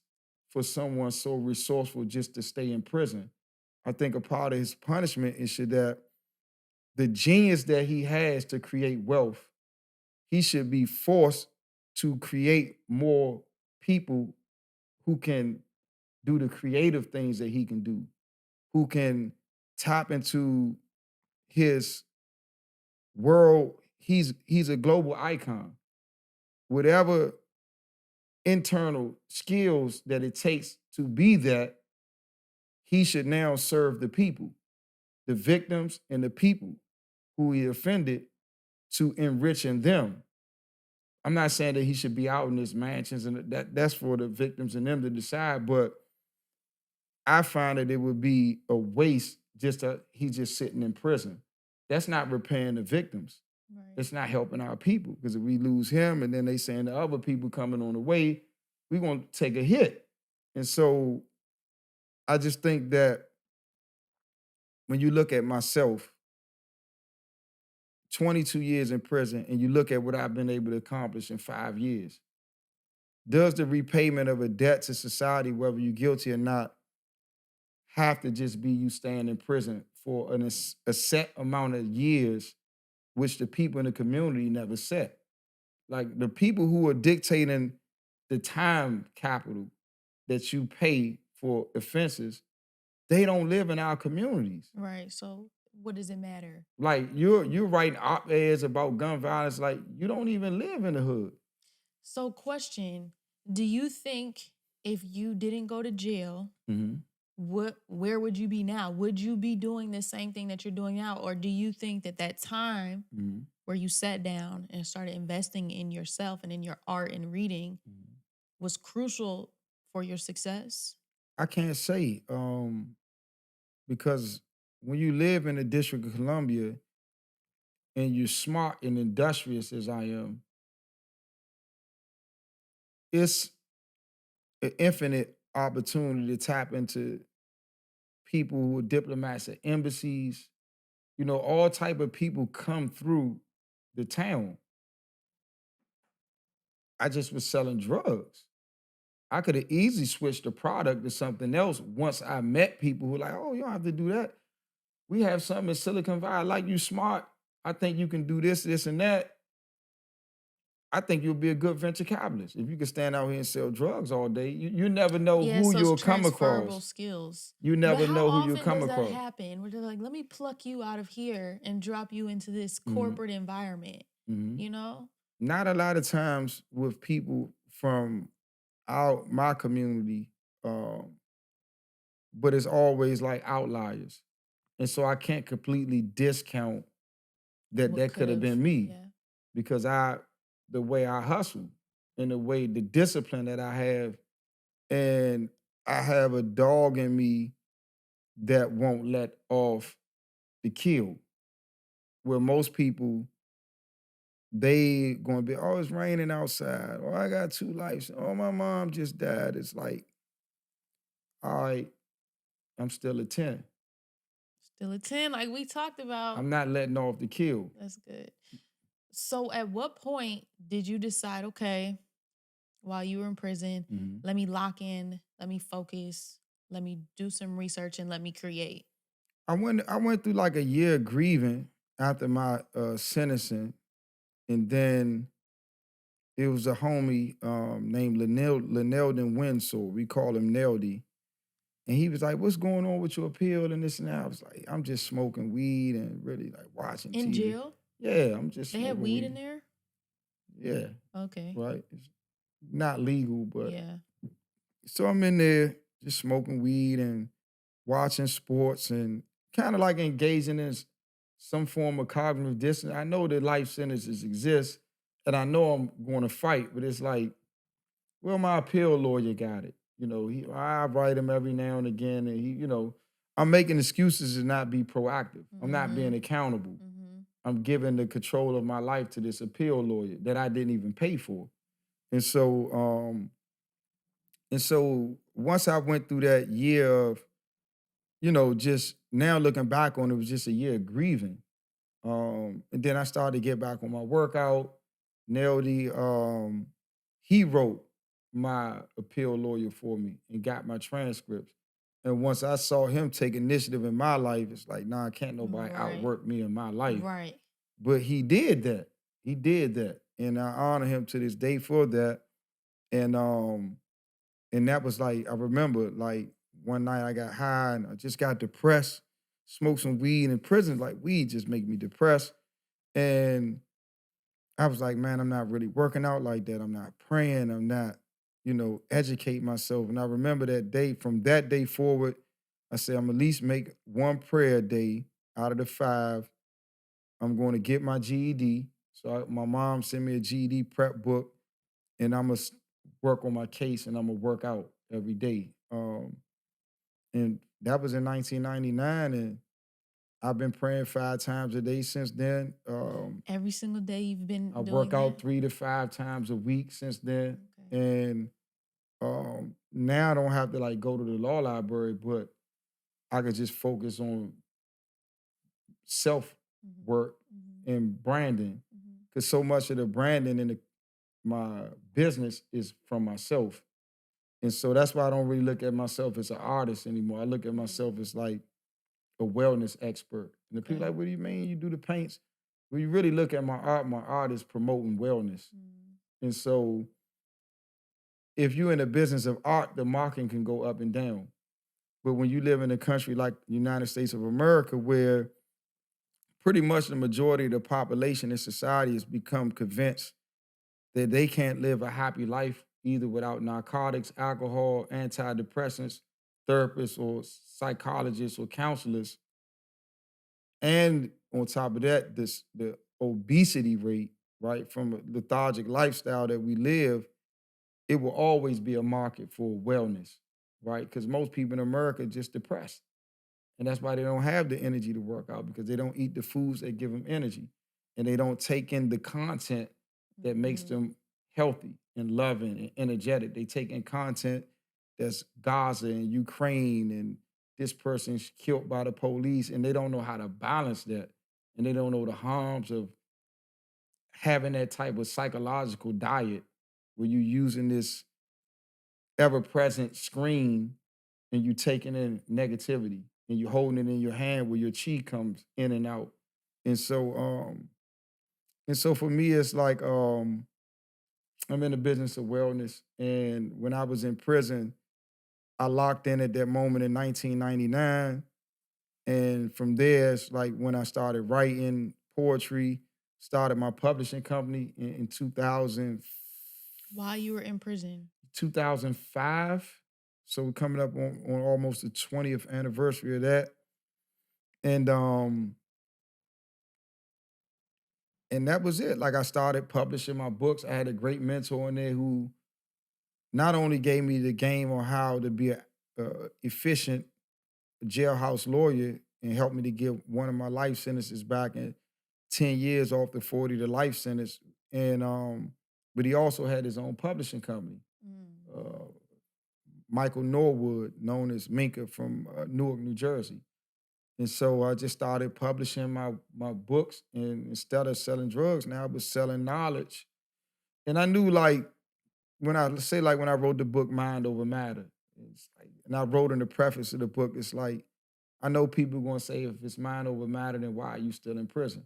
for someone so resourceful just to stay in prison. I think a part of his punishment is that the genius that he has to create wealth, he should be forced to create more people who can do the creative things that he can do, who can tap into his world. He's a global icon. Whatever internal skills that it takes to be that, he should now serve the people, the victims and the people who he offended, to enriching them. I'm not saying that he should be out in his mansions and that's for the victims and them to decide, but I find that it would be a waste he's just sitting in prison. That's not repaying the victims. Right. It's not helping our people because if we lose him and then they saying the other people coming on the way, we're gonna take a hit. And so I just think that when you look at myself, 22 years in prison, and you look at what I've been able to accomplish in 5 years, does the repayment of a debt to society, whether you're guilty or not, have to just be you staying in prison for a set amount of years, which the people in the community never set? Like the people who are dictating the time capital that you pay for offenses, they don't live in our communities. Right. So what does it matter? Like you're writing op-eds about gun violence, like you don't even live in the hood. So question, do you think if you didn't go to jail, Mhm. where would you be now? Would you be doing the same thing that you're doing now? Or do you think that that time Mhm. where you sat down and started investing in yourself and in your art and reading Mhm. was crucial for your success? I can't say because when you live in the District of Columbia and you're smart and industrious as I am, it's an infinite opportunity to tap into people who are diplomats at embassies. You know, all type of people come through the town. I just was selling drugs. I could have easily switched the product to something else once I met people who were like, oh, you don't have to do that. We have something in Silicon Valley. I like you smart. I think you can do this, this, and that. I think you'll be a good venture capitalist. If you can stand out here and sell drugs all day, you never know Yeah, who so it's you'll come transferable across. skills. You But never how know who you'll often come does that across. happen? Where they're like, let me pluck you out of here and drop you into this Mhm, corporate environment, mhm. you know? Not a lot of times with people from my community, um, but it's always like outliers. And so I can't completely discount that What that could could have have, been me yeah. because the way I hustle and the discipline that I have, and I have a dog in me that won't let off the kill. Where most people, they gonna be, oh, it's raining outside. Oh, I got two lives. Oh, my mom just died. It's like, all right, I'm still a 10. Still a 10, like we talked about. I'm not letting off the kill. That's good. So at what point did you decide, okay, while you were in prison, Mhm. let me lock in, let me focus, let me do some research and let me create? I went through like a year grieving after my sentencing, and then it was a homie named Lenelden Winsor. We call him Neldy. And he was like, what's going on with your appeal and this and that? I was like, I'm just smoking weed and really like watching In TV. jail? Yeah, I'm just They had smoking weed in weed. there? Yeah, Okay. right. It's not legal, but Yeah. so I'm in there just smoking weed and watching sports and kind of like engaging in some form of cognitive dissonance. I know that life sentences exist and I know I'm going to fight, but it's like, well, my appeal lawyer got it. You know, I write him every now and again, and I'm making excuses to not be proactive. I'm not being Mm-hmm. accountable. Mm-hmm. I'm giving the control of my life to this appeal lawyer that I didn't even pay for. And so once I went through that year of, just now looking back on it, was just a year of grieving. And then I started to get back on my workout. Neldy, he wrote my appeal lawyer for me and got my transcripts. And once I saw him take initiative in my life, it's like, nah, can't nobody Right. outwork me in my life. Right. But he did that. He did that. And I honor him to this day for that. And that was like, I remember like one night I got high and I just got depressed, smoked some weed in prison. Like weed just make me depressed. And I was like, man, I'm not really working out like that. I'm not praying. I'm not, educate myself. And I remember that day, from that day forward, I said, I'm at least make one prayer a day out of the 5. I'm going to get my GED. So my mom sent me a GED prep book, and I'm going to work on my case and I'm going to work out every day. And that was in 1999. And I've been praying 5 times a day since then. Every single day you've I been work doing out that? 3 to 5 times a week since then. Okay. And now I don't have to like go to the law library, but I could just focus on self Mhm. work Mhm. and branding. Mhm. Because so much of the branding in my business is from myself. And so that's why I don't really look at myself as an artist anymore. I look at myself Mhm. as like a wellness expert. And the people Okay. like, what do you mean you do the paints? When you really look at my art is promoting wellness. Mm. And so if you're in the business of art, the marketing can go up and down. But when you live in a country like the United States of America, where pretty much the majority of the population in society has become convinced that they can't live a happy life either without narcotics, alcohol, antidepressants, therapists, or psychologists or counselors. And on top of that, the obesity rate, right, from a lethargic lifestyle that we live, it will always be a market for wellness, right? Because most people in America are just depressed. And that's why they don't have the energy to work out because they don't eat the foods that give them energy. And they don't take in the content that makes Mhm. them healthy and loving and energetic. They take in content that's Gaza and Ukraine and this person's killed by the police and they don't know how to balance that. And they don't know the harms of having that type of psychological diet where you're using this ever-present screen and you taking in negativity and you holding it in your hand where your chi comes in and out. And so for me, it's like I'm in the business of wellness. And when I was in prison, I locked in at that moment in 1999. And from there, it's like when I started writing poetry, started my publishing company in 2000, While you were in prison. 2005. So we're coming up on almost the 20th anniversary of that. And and that was it. Like I started publishing my books. I had a great mentor in there who not only gave me the game on how to be a efficient jailhouse lawyer and helped me to get one of my life sentences back in 10 years off the 40 to life sentence. And but he also had his own publishing company. Mm. Uh, Michael Norwood, known as Minka from Newark, New Jersey. And so I just started publishing my books, and instead of selling drugs, now I was selling knowledge. And I knew like when I let's say like when I wrote the book Mind Over Matter, it's like, and I wrote in the preface of the book, it's like I know people gonna say if it's mind over matter, then why are you still in prison?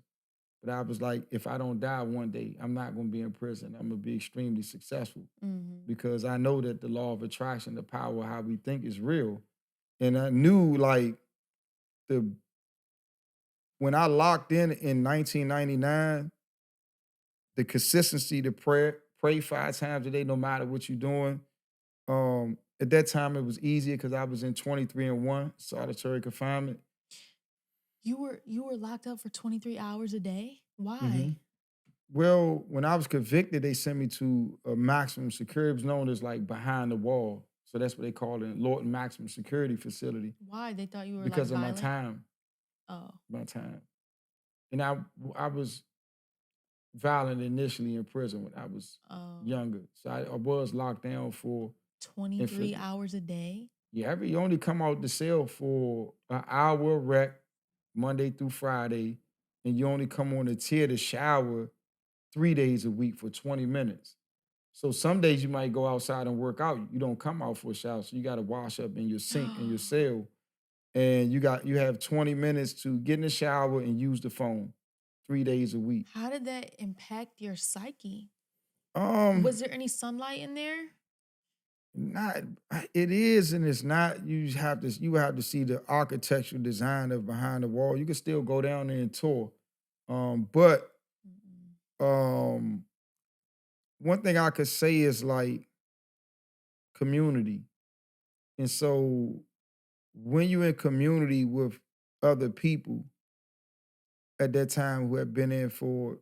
But I was like, if I don't die one day, I'm not gonna be in prison. I'm gonna be extremely successful Mhm. because I know that the law of attraction, the power of how we think is real. And I knew like the when I locked in 1999, the consistency to pray 5 times a day, no matter what you're doing. At that time, it was easier because I was in 23 and 1 solitary confinement. You were locked up for 23 hours a day? hmm Why? Well, when I was convicted, they sent me to a maximum security. It was known as like behind the wall. So that's what they call it, Lorton Maximum Security Facility Why? They thought you were like because of my violent? time, Oh. my time. And I was violent initially in prison when I was Oh. younger. So I was locked down for 23 inflicted. hours a day? Yeah, you only come out the cell for an hour rec, Monday through Friday, and you only come on the tier to shower 3 days a week for 20 minutes. So some days you might go outside and work out. You don't come out for a shower. So you got to wash up in your sink in your cell. And you have 20 minutes to get in the shower and use the phone 3 days a week. How did that impact your psyche? Um, Was there any sunlight in there? Not it is and it's not. You have to see the architectural design of behind the wall. You can still go down there and tour. But Mm-mm. um one thing I could say is like community. And so when you're in community with other people at that time who have been in for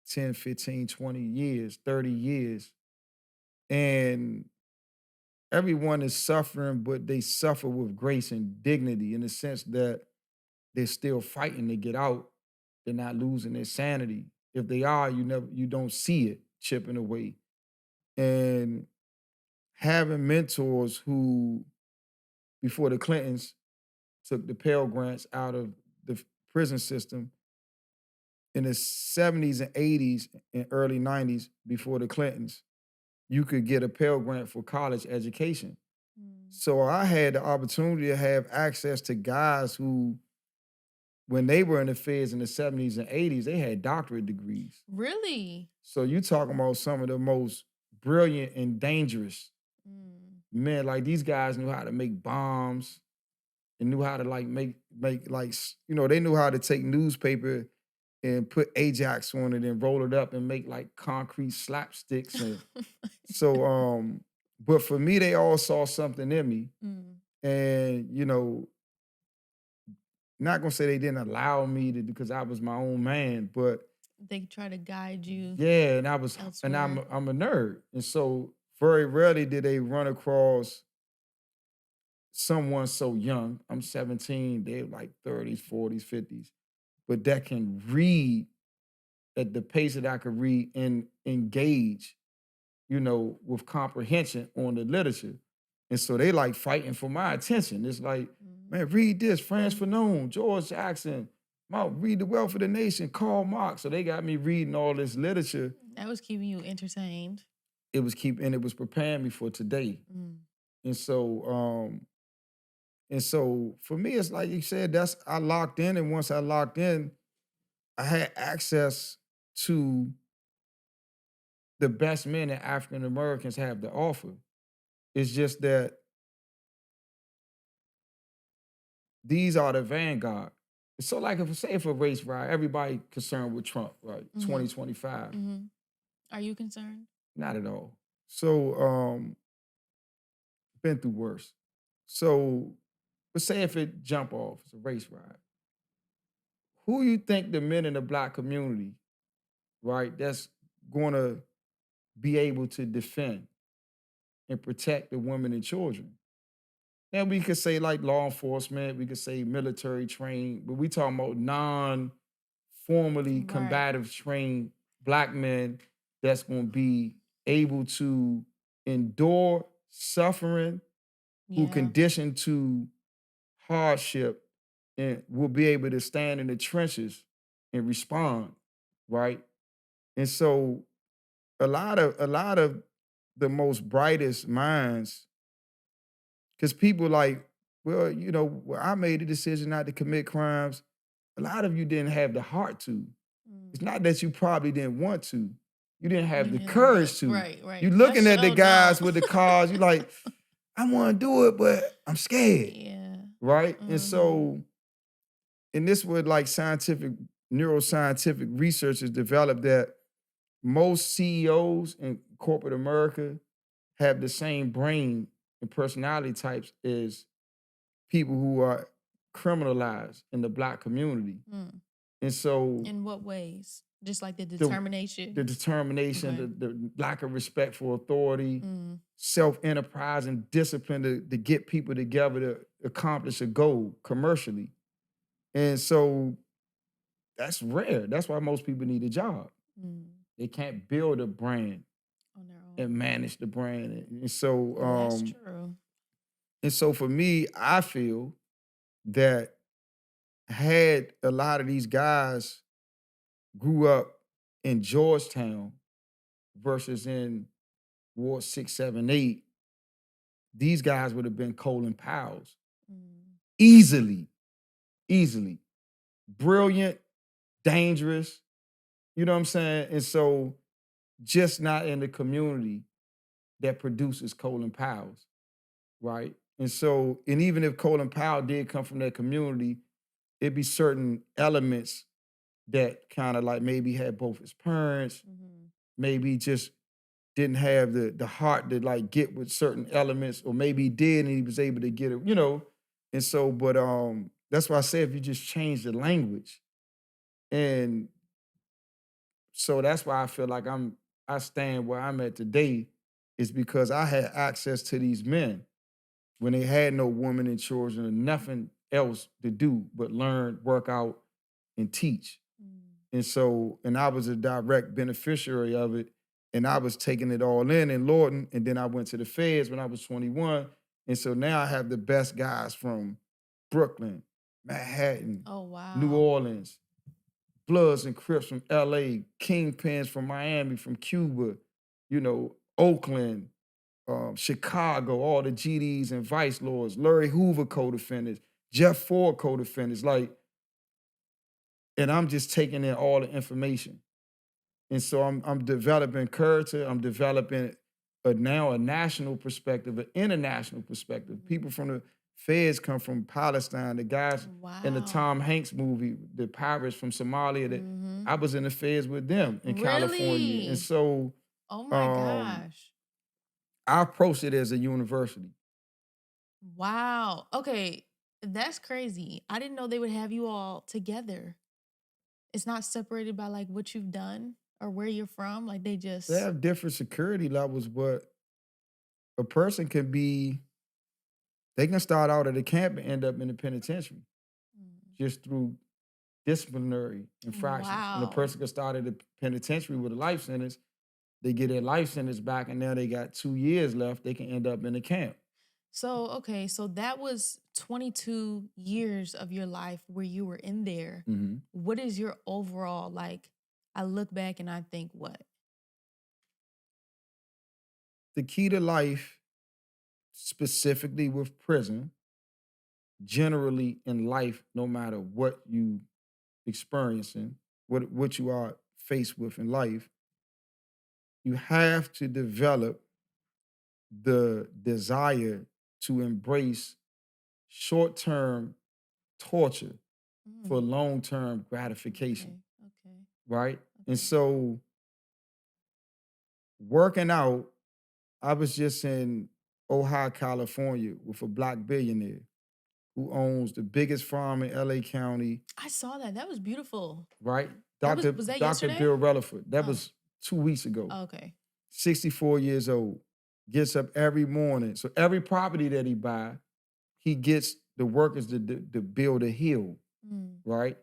10, 15, 20 years, 30 years, and everyone is suffering, but they suffer with grace and dignity in the sense that they're still fighting to get out. They're not losing their sanity. If they are, you don't see it chipping away. And having mentors who, before the Clintons took the Pell Grants out of the prison system, in the 70s and 80s and early 90s, before the Clintons, you could get a Pell Grant for college education. So I had the opportunity to have access to guys who, when they were in the feds in the 70s and 80s, they had doctorate degrees. Really? So you talking about some of the most brilliant and dangerous men. Like, these guys knew how to make bombs and knew how to like make like, they knew how to take newspaper and put Ajax on it and roll it up and make like concrete slapsticks. And so, but for me, they all saw something in me. And, not gonna say they didn't allow me to, because I was my own man, but They try to guide you. yeah, and I'm a nerd. And so very rarely did they run across someone so young. I'm 17, they're like 30s, 40s, 50s, but that can read at the pace that I could read and engage, with comprehension on the literature. And so they like fighting for my attention. It's like, man, read this, Franz Fanon, George Jackson, read The Wealth of the Nation, Karl Marx. So they got me reading all this literature. That was keeping you entertained. It was preparing me for today. And so for me, it's like you said, I locked in, and once I locked in, I had access to the best men that African Americans have to offer. It's just that these are the vanguard. So like, if a race ride, everybody concerned with Trump, right? 2025. Are you concerned? Not at all. So been through worse. So, but say if it jump off, it's a race ride. Who you think the men in the Black community, right, that's gonna be able to defend and protect the women and children? And we could say like law enforcement, we could say military trained, but we talking about non-formally combative trained Black men that's gonna be able to endure suffering, who conditioned to hardship, and will be able to stand in the trenches and respond, right? And so a lot of the most brightest minds, because people like, well, I made a decision not to commit crimes. A lot of you didn't have the heart to. It's not that you probably didn't want to. You didn't have the courage to. Right. You looking at the guys with the cars, you like, I want to do it, but I'm scared. Yeah. Right? And so, and this would like neuroscientific researchers developed that most CEOs in corporate America have the same brain and personality types as people who are criminalized in the Black community. And so, in what ways? Just like the determination? The determination, the lack of respect for authority, self-enterprise and discipline to get people together to accomplish a goal commercially. And so that's rare. That's why most people need a job. They can't build a brand on their own and manage the brand. And so that's true. And so for me, I feel that had a lot of these guys grew up in Georgetown versus in Ward 6, 7, 8, these guys would have been Colin Powell's. Easily. Brilliant, dangerous, you know what I'm saying? And so just not in the community that produces Colin Powell's, right? And so, and even if Colin Powell did come from that community, it'd be certain elements that kind of like maybe had both his parents, maybe just didn't have the heart to like get with certain elements, or maybe he did and he was able to get it, And so, but that's why I say if you just change the language. And so that's why I feel like I stand where I'm at today, is because I had access to these men when they had no women and children and nothing else to do but learn, work out, and teach. Mm. And so, and I was a direct beneficiary of it. And I was taking it all in Lorton. And then I went to the feds when I was 21. And so now I have the best guys from Brooklyn, Manhattan, Oh, New wow. Orleans, Bloods and Crips from LA, Kingpins from Miami, from Cuba, Oakland, Chicago, all the GDs and vice lords, Larry Hoover co-defendants, Jeff Ford co-defendants, and I'm just taking in all the information. And so I'm developing character, I'm developing now a national perspective, an international perspective. People from the feds come from Palestine, the guys in the Wow. Tom Hanks movie, the pirates from Somalia, that Mhm. I was in the feds with them in California. And Really? so Oh my um, gosh. I approached it as a university. Wow. Okay, that's crazy. I didn't know they would have you all together. It's not separated by like what you've done or where you're from. Like they They just have different security levels, but a person they can start out at a camp and end up in the penitentiary just through disciplinary infractions. And a wow. person can start at the penitentiary with a life sentence. They get their life sentence back, and now they got 2 years left. They can end up in a camp. So, okay, so that was 22 years of your life where you were in there. Mhm. What is your overall like? I look back and I think what? The key to life, specifically with prison, generally in life, no matter what you experiencing, what you are faced with in life, you have to develop the desire to embrace short-term torture for Mm, long-term gratification, okay, right? And okay. so working out, I was just in Ojai, California with a black billionaire who owns the biggest farm in LA County, I saw that. That was beautiful. right? That was Dr. was that Dr. yesterday? Bill Rutherford. That Oh, was 2 weeks ago. okay. 64 years old. Gets up every morning. So every property that he buy, he gets the workers to build a hill, Mm, right?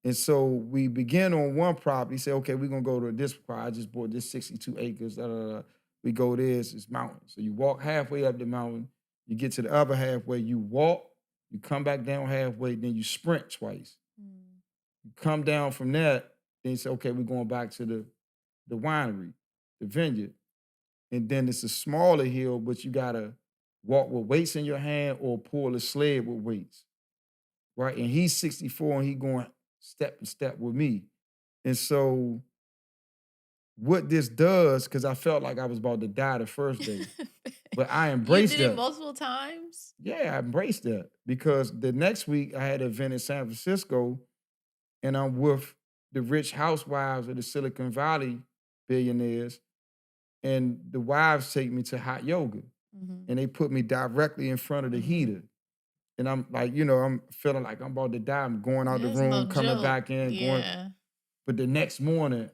And so we begin on one property, say, okay, we're gonna go to this property. I just bought this 62 acres. Da, da, da. We go there, it's mountain. So you walk halfway up the mountain, you get to the other halfway, you walk, you come back down halfway, then you sprint twice. mm, You come down from that, then you say, okay, we're going back to the winery, the vineyard. And then it's a smaller hill, but you gotta walk with weights in your hand or pull a sled with weights, right? And he's 64 and he going step to step with me. And so what this does, because I felt like I was about to die the first day, but I You embraced did it that. multiple times? Yeah, I embraced that because the next week I had an event in San Francisco and I'm with the rich housewives of the Silicon Valley billionaires, and the wives take me to hot yoga Mhm, and they put me directly in front of the mhm. heater. And I'm like, I'm feeling like I'm about to die. I'm going out the It's no room, coming joke. back in, going. Yeah. But the next morning,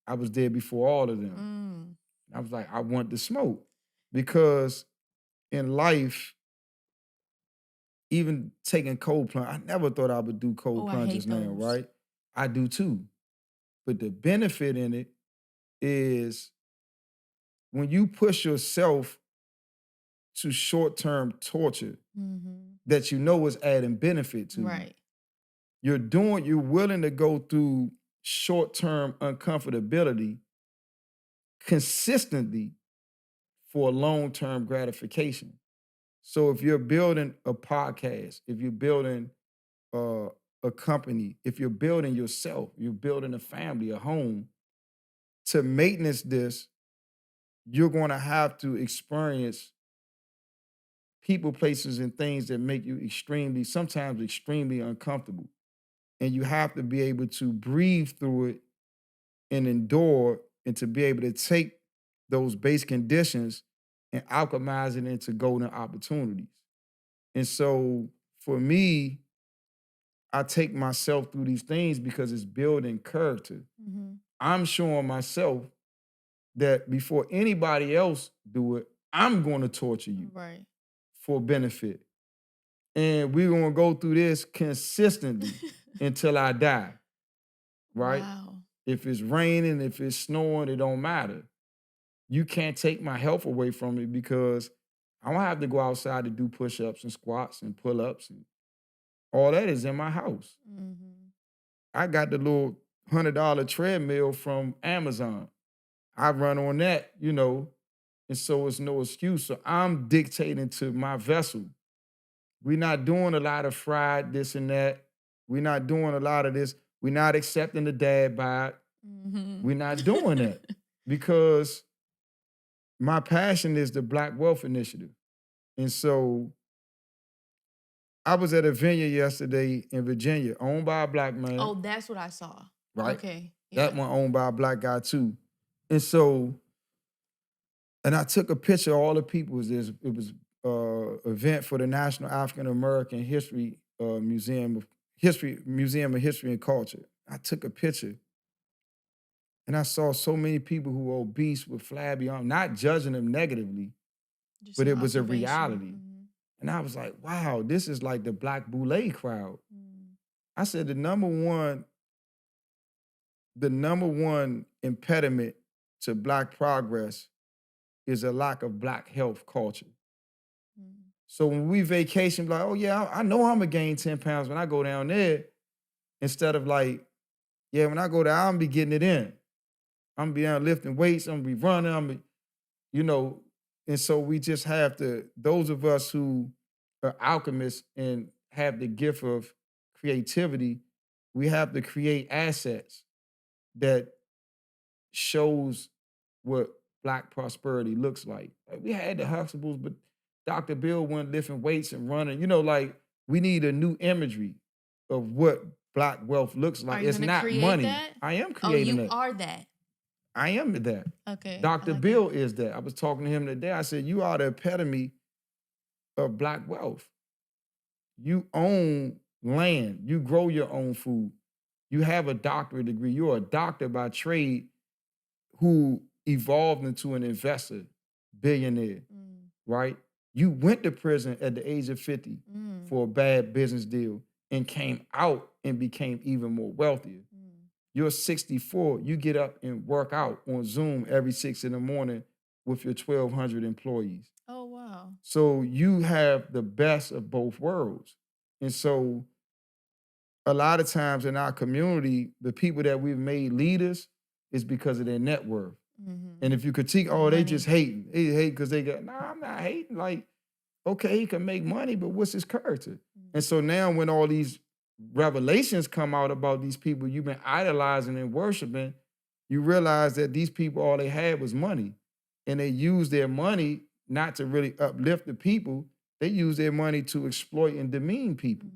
I was there before all of them. Mm. I was like, I want to smoke because in life, even taking cold plunge, I never thought I would do cold Oh, I plunges hate now, those. right? I do too. But the benefit in it is when you push yourself to short-term torture Mhm. that you know is adding benefit to you, Right. you're willing to go through short-term uncomfortability consistently for long-term gratification. So if you're building a podcast, if you're building uh, a company, if you're building yourself, you're building a family, a home, to maintenance this, you're going to have to experience people, places, and things that make you sometimes extremely uncomfortable. And you have to be able to breathe through it and endure and to be able to take those base conditions and alchemize it into golden opportunities. And so for me, I take myself through these things because it's building character. Mhm. I'm showing myself that before anybody else do it, I'm going to torture you Right. for benefit. And we're gonna go through this consistently until I die. Right? Wow. If it's raining, if it's snowing, it don't matter. You can't take my health away from me because I don't have to go outside to do push-ups and squats and pull-ups and all that is in my house. Mm-hmm. I got the little $100 treadmill from Amazon. I run on that, and so it's no excuse. So I'm dictating to my vessel. We're not doing a lot of fried this and that. We're not doing a lot of this. We're not accepting the dad bod. Mm-hmm. We're not doing that because my passion is the Black Wealth Initiative. And so I was at a vineyard yesterday in Virginia, owned by a Black man. Oh, that's what I saw. Right? Okay. That one owned by a Black guy too. And so, and I took a picture of all the people. It was event for the National African American History Museum of History and Culture. I took a picture. And I saw so many people who were obese with flabby arms, not judging them negatively, Just but an it was a observation. reality. And I was like, wow, this is like the Black Boule crowd. I said the number one impediment to Black progress is a lack of Black health culture. So when we vacation, like, oh yeah, I know I'm gonna gain 10 pounds when I go down there, instead of like, yeah, when I go there, I'm gonna be getting it in. I'm gonna be down lifting weights, I'm gonna be running, and so we just have to, those of us who are alchemists and have the gift of creativity, we have to create assets that shows what Black prosperity looks like. Like, we had the Huxtables, but Dr. Bill went lifting weights and running. We need a new imagery of what Black wealth looks like. Are you It's gonna not create money. that? I am Oh, creating you it. are that. I am that. Okay. Dr. I like Bill that. is that. I was talking to him today. I said, you are the epitome of Black wealth. You own land. You grow your own food. You have a doctorate degree. You're a doctor by trade who evolved into an investor, billionaire, right? You went to prison at the age of 50 for a bad business deal and came out and became even more wealthier. You're 64, you get up and work out on Zoom every 6 in the morning with your 1,200 employees. Oh, wow. So you have the best of both worlds. And so a lot of times in our community, the people that we've made leaders is because of their net worth. And if you critique, oh, they just hating. They hate because they got, nah, I'm not hating. Like, okay, he can make money, but what's his character? And so now when all these revelations come out about these people you've been idolizing and worshiping, you realize that these people, all they had was money. And they used their money not to really uplift the people. They used their money to exploit and demean people,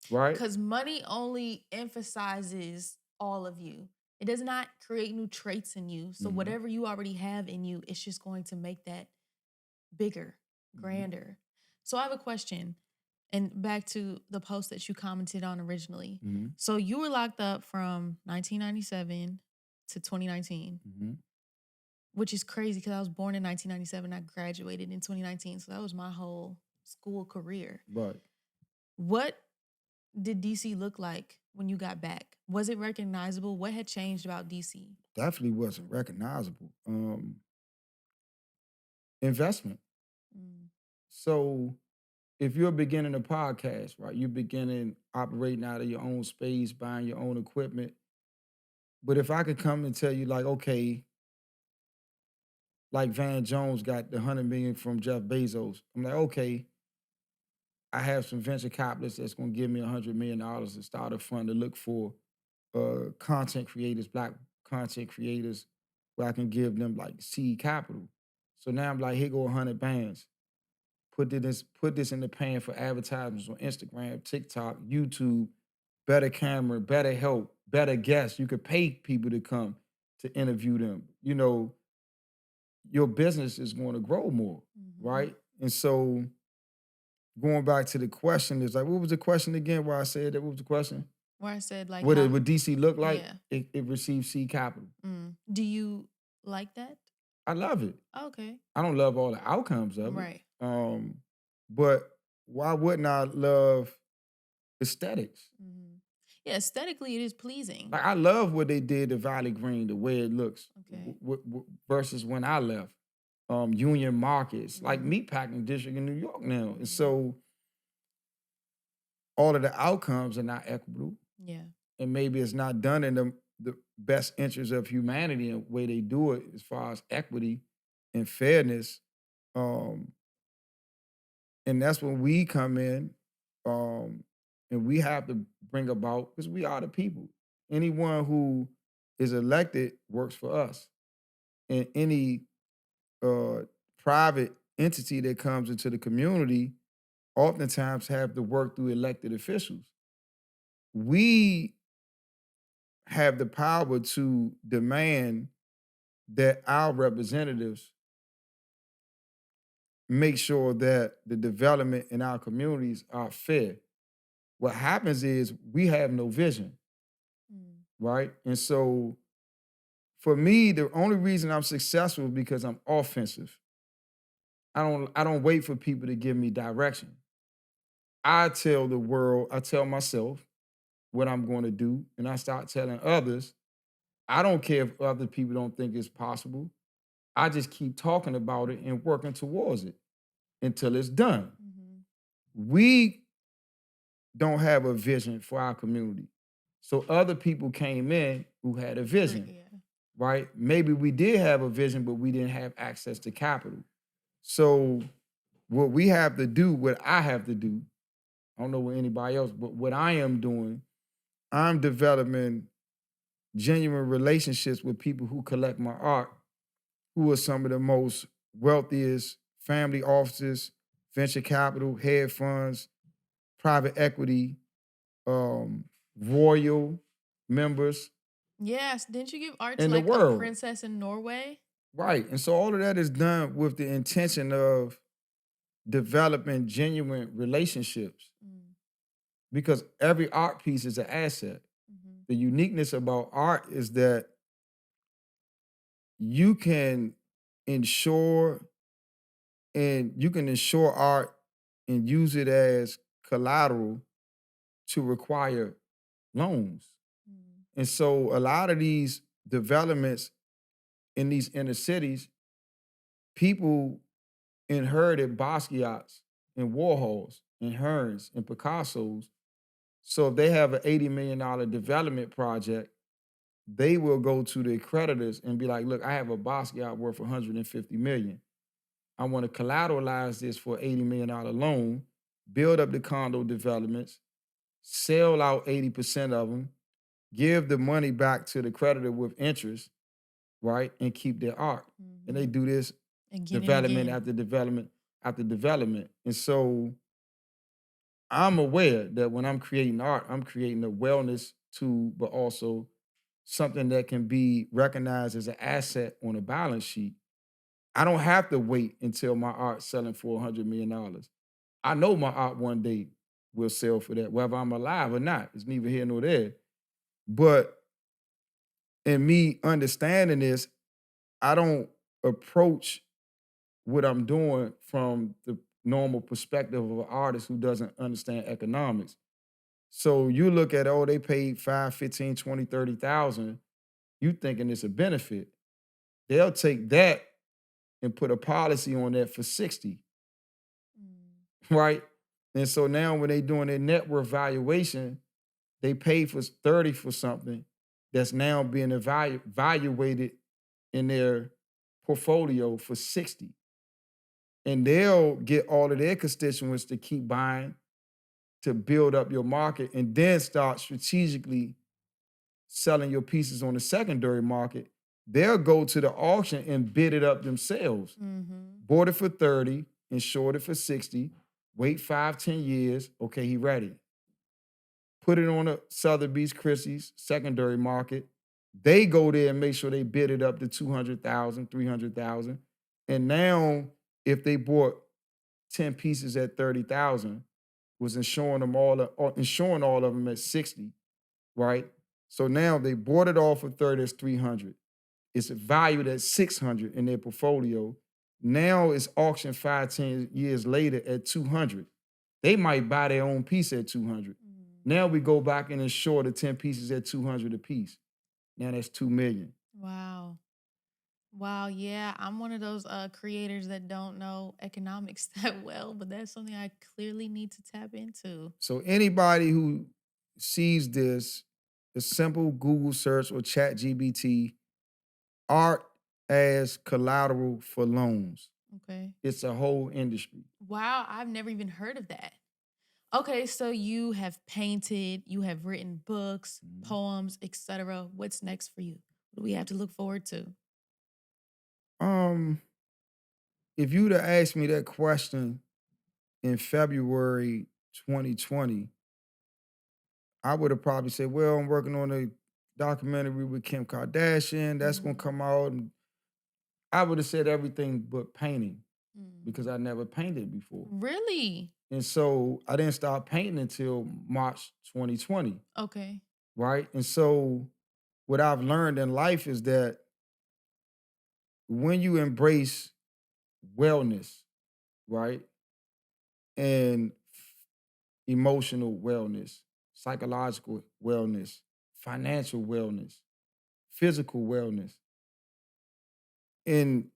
right? Because money only emphasizes all of you. It does not create new traits in you. So whatever you already have in you, it's just going to make that bigger, grander. So I have a question. And back to the post that you commented on originally. So you were locked up from 1997 to 2019, which is crazy because I was born in 1997. I graduated in 2019. So that was my whole school career. Right. What did DC look like when you got back? Was it recognizable? What had changed about DC? Definitely wasn't recognizable. Investment. So if you're beginning a podcast, right, you're beginning operating out of your own space, buying your own equipment. But if I could come and tell you, like, okay, like Van Jones got the 100 million from Jeff Bezos, I'm like, okay, I have some venture capitalists that's gonna give me $100 million to start a fund to look for content creators, Black content creators, where I can give them like seed capital. So now I'm like, here go 100 bands. Put this in the pan for advertisements on Instagram, TikTok, YouTube, better camera, better help, better guests. You could pay people to come to interview them. Your business is going to grow more, right? And so going back to the question is like, what was the question again? Where I said that, what was the question? Where I said like, What DC look like? Yeah. It received seed capital. Do you like that? I love it. Okay. I don't love all the outcomes of it. Right. But why wouldn't I love aesthetics? Mhm. Yeah, aesthetically, it is pleasing. Like I love what they did to Valley Green, the way it looks Okay. versus when I left. Union Markets, like Mhm. meatpacking district in New York now. And Mhm. so all of the outcomes are not equitable. Yeah. And maybe it's not done in the best interest of humanity and way they do it as far as equity and fairness. Um, and that's when we come in, um, and we have to bring about because we are the people. Anyone who is elected works for us, and any uh, private entity that comes into the community oftentimes have to work through elected officials. We have the power to demand that our representatives make sure that the development in our communities are fair. What happens is we have no vision, Mm. right? And so for me, the only reason I'm successful is because I'm offensive. I don't wait for people to give me direction. I tell the world, I tell myself what I'm going to do, and I start telling others. I don't care if other people don't think it's possible. I just keep talking about it and working towards it until it's done. Mhm. We don't have a vision for our community. So other people came in who had a vision, Yeah. right? Maybe we did have a vision, but we didn't have access to capital. So what we have to do, what I have to do, I don't know what anybody else, but what I am doing, I'm developing genuine relationships with people who collect my art, who are some of the most wealthiest family offices, venture capital, hedge funds, private equity, um, royal members Yes. Didn't you give art to in the like a world. princess in Norway? Right. And so all of that is done with the intention of developing genuine relationships Mm. because every art piece is an asset. Mhm. The uniqueness about art is that you can insure you can insure art and use it as collateral to require loans. Mm. And so a lot of these developments in these inner cities, people inherited Basquiat's and Warhols and Hearns and Picasso's. So if they have an $80 million development project, they will go to the creditors and be like, look, I have a Basquiat worth 150 million. I want to collateralize this for an $80 million loan, build up the condo developments, sell out 80% of them, give the money back to the creditor with interest, right? And keep their art. And they Mhm. do this Again and development again. after development after development. And so I'm aware that when I'm creating art, I'm creating a wellness tool, but also something that can be recognized as an asset on a balance sheet. I don't have to wait until my art's selling for $100 million. I know my art one day will sell for that, whether I'm alive or not. It's neither here nor there. But in me understanding this, I don't approach what I'm doing from the normal perspective of an artist who doesn't understand economics. So you look at, oh, they paid 5, 15, 20, 30,000. You thinking it's a benefit. They'll take that and put a policy on that for 60, Mm. right? And so now when they doing their net worth valuation, they pay for 30 for something that's now being evaluated in their portfolio for 60. And they'll get all of their constituents to keep buying to build up your market and then start strategically selling your pieces on the secondary market. They'll go to the auction and bid it up themselves. Mhm. Bought it for 30, insured it for 60, wait 5, 10 years. Okay, he ready. Put it on a Sotheby's Christie's secondary market. They go there and make sure they bid it up to 200,000, 300,000. And now, if they bought 10 pieces at 30,000, was insuring all of them at 60, right? So now they bought it all for 30, it's 300. It's valued at 600 in their portfolio. Now it's auctioned 5, 10 years later at 200. They might buy their own piece at 200. Now we go back and insure the 10 pieces at 200 a piece. Now that's 2 million. Wow. Wow, yeah, I'm one of those creators that don't know economics that well, but that's something I clearly need to tap into. So anybody who sees this, a simple Google search or chat GBT, art as collateral for loans. Okay. It's a whole industry. Wow, I've never even heard of that. Okay, so you have painted, you have written books, poems, etc. What's next for you? What do we have to look forward to? Um, if you'd have asked me that question in February 2020, I would have probably said, well, I'm working on a documentary with Kim Kardashian. That's gonna come out. And I would have said everything but painting because I never painted before. Really? And so I didn't start painting until March 2020, Okay. right? And so what I've learned in life is that when you embrace wellness, right? And emotional wellness, psychological wellness, financial wellness, physical wellness, and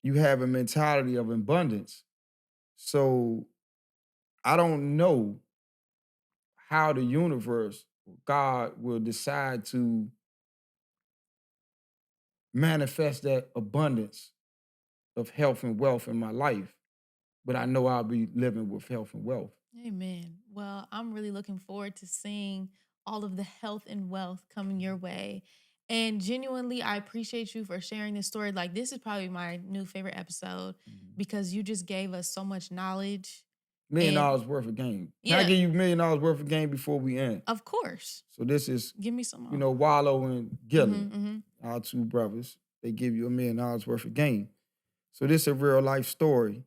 you have a mentality of abundance. So I don't know how the universe, God will decide to manifest that abundance of health and wealth in my life, but I know I'll be living with health and wealth. Amen. Well, I'm really looking forward to seeing all of the health and wealth coming your way. And genuinely, I appreciate you for sharing this story. Like, this is probably my new favorite episode because you just gave us so much knowledge. $1 million And worth of game. Can I yeah, give you $1 million worth of game before we end? of course. So this is, Give me some more. you know, Wallow and Gilly, Mhm. our two brothers. They give you $1 million worth of game. So this is a real life story.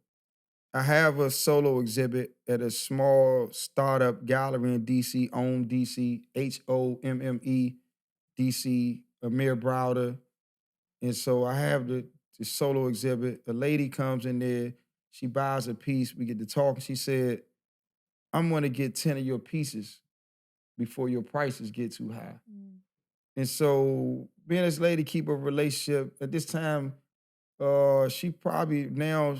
I have a solo exhibit at a small startup gallery in DC, OME DC, HOMME DC, Amir Browder. And so I have the solo exhibit. A lady comes in there, she buys a piece, we get to talking. She said, I'm gonna get 10 of your pieces before your prices get too high. And so me and this lady keep a relationship. At this time, she probably now,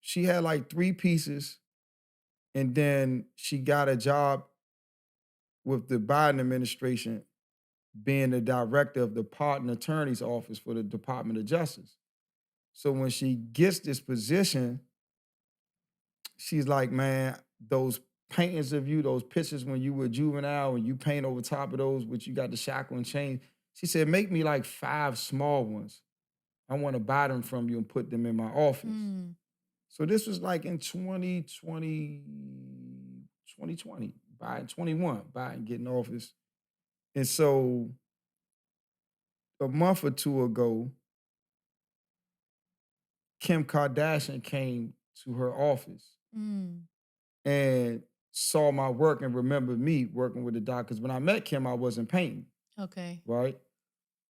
she had like 3 pieces, and then she got a job with the Biden administration being the director of the Pardon Attorney's Office for the Department of Justice. So when she gets this position, she's like, man, those paintings of you, those pictures when you were juvenile and you paint over top of those, which you got the shackle and chain. She said, make me like 5 small ones. I want to buy them from you and put them in my office. So this was like in 2020, Biden 21, Biden getting office. And so a month or two ago, Kim Kardashian came to her office and saw my work and remembered me working with the doc. Because when I met Kim, I wasn't painting, Okay. right?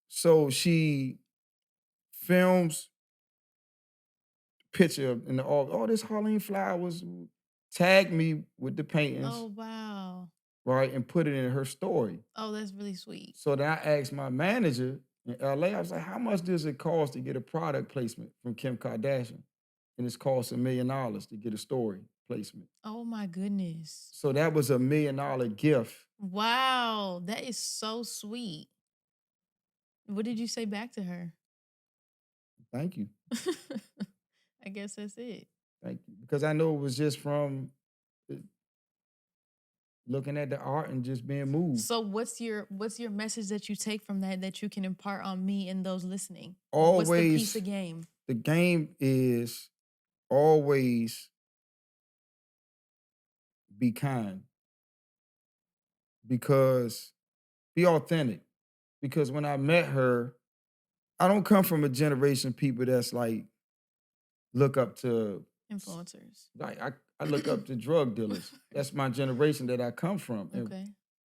So she films picture in the office. Oh, this Halim Flowers tagged me with the paintings, Oh, wow. right? And put it in her story. Oh, that's really sweet. So then I asked my manager in LA, I was like, how much does it cost to get a product placement from Kim Kardashian? And it's cost $1 million to get a story placement. Oh, my goodness. So that was $1 million gift. Wow, that is so sweet. What did you say back to her? Thank you. I guess that's it. Thank you. Because I know it was just from looking at the art and just being moved. So what's your message that you take from that you can impart on me and those listening? Always, what's the piece of game? The game is always be kind. Because be authentic. Because when I met her, I don't come from a generation of people that's like look up to Influencers. like I look up to drug dealers. That's my generation that I come from. And Okay.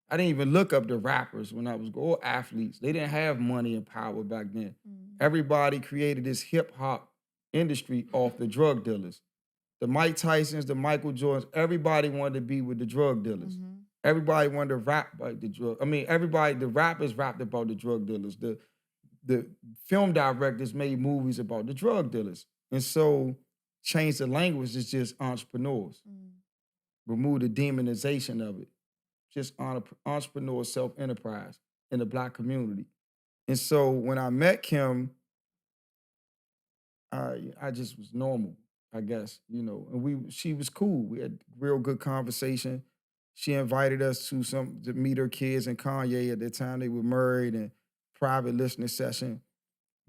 I didn't even look up to rappers when I was or athletes. They didn't have money and power back then. Everybody created this hip hop industry off the drug dealers. The Mike Tysons, the Michael Jordans, everybody wanted to be with the drug dealers. Mhm. Everybody wanted to rap about the drug. I mean, everybody, the rappers rapped about the drug dealers. The film directors made movies about the drug dealers. And so change the language is just entrepreneurs. Mm. Remove the demonization of it. Just entrepreneur self-enterprise in the Black community. And so when I met Kim, I just was normal, I guess, you know. And she was cool. We had real good conversation. She invited us to meet her kids and Kanye at the time they were married and private listening session.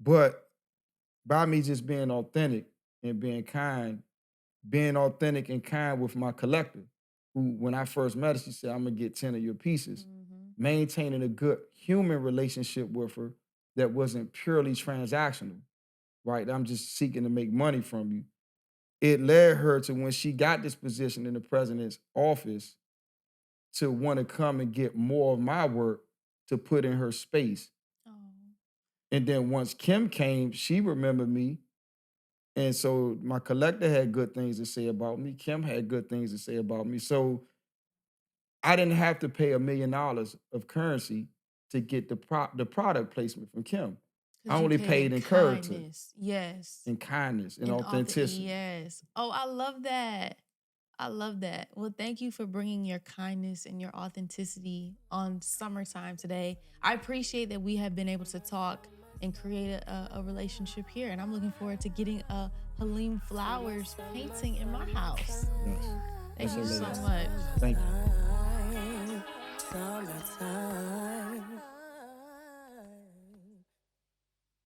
But by me just being authentic and being authentic and kind with my collector, who when I first met her, she said, I'm gonna get 10 of your pieces. Mhm. Maintaining a good human relationship with her that wasn't purely transactional, right? I'm just seeking to make money from you. It led her to when she got this position in the president's office to want to come and get more of my work to put in her space. Oh. And then once Kim came, she remembered me. And so my collector had good things to say about me. Kim had good things to say about me. So I didn't have to pay $1 million of currency to get the product placement from Kim. I 'Cause you only paid paid in in character, kindness. Yes. in kindness, and And authenticity. yes. Oh, I love that. I love that. Well, thank you for bringing your kindness and your authenticity on Summertime today. I appreciate that we have been able to talk and create a relationship here. And I'm looking forward to getting a Halim Flowers painting in my house. Yes. Thank That's you so hilarious. much. Thank you. Summertime.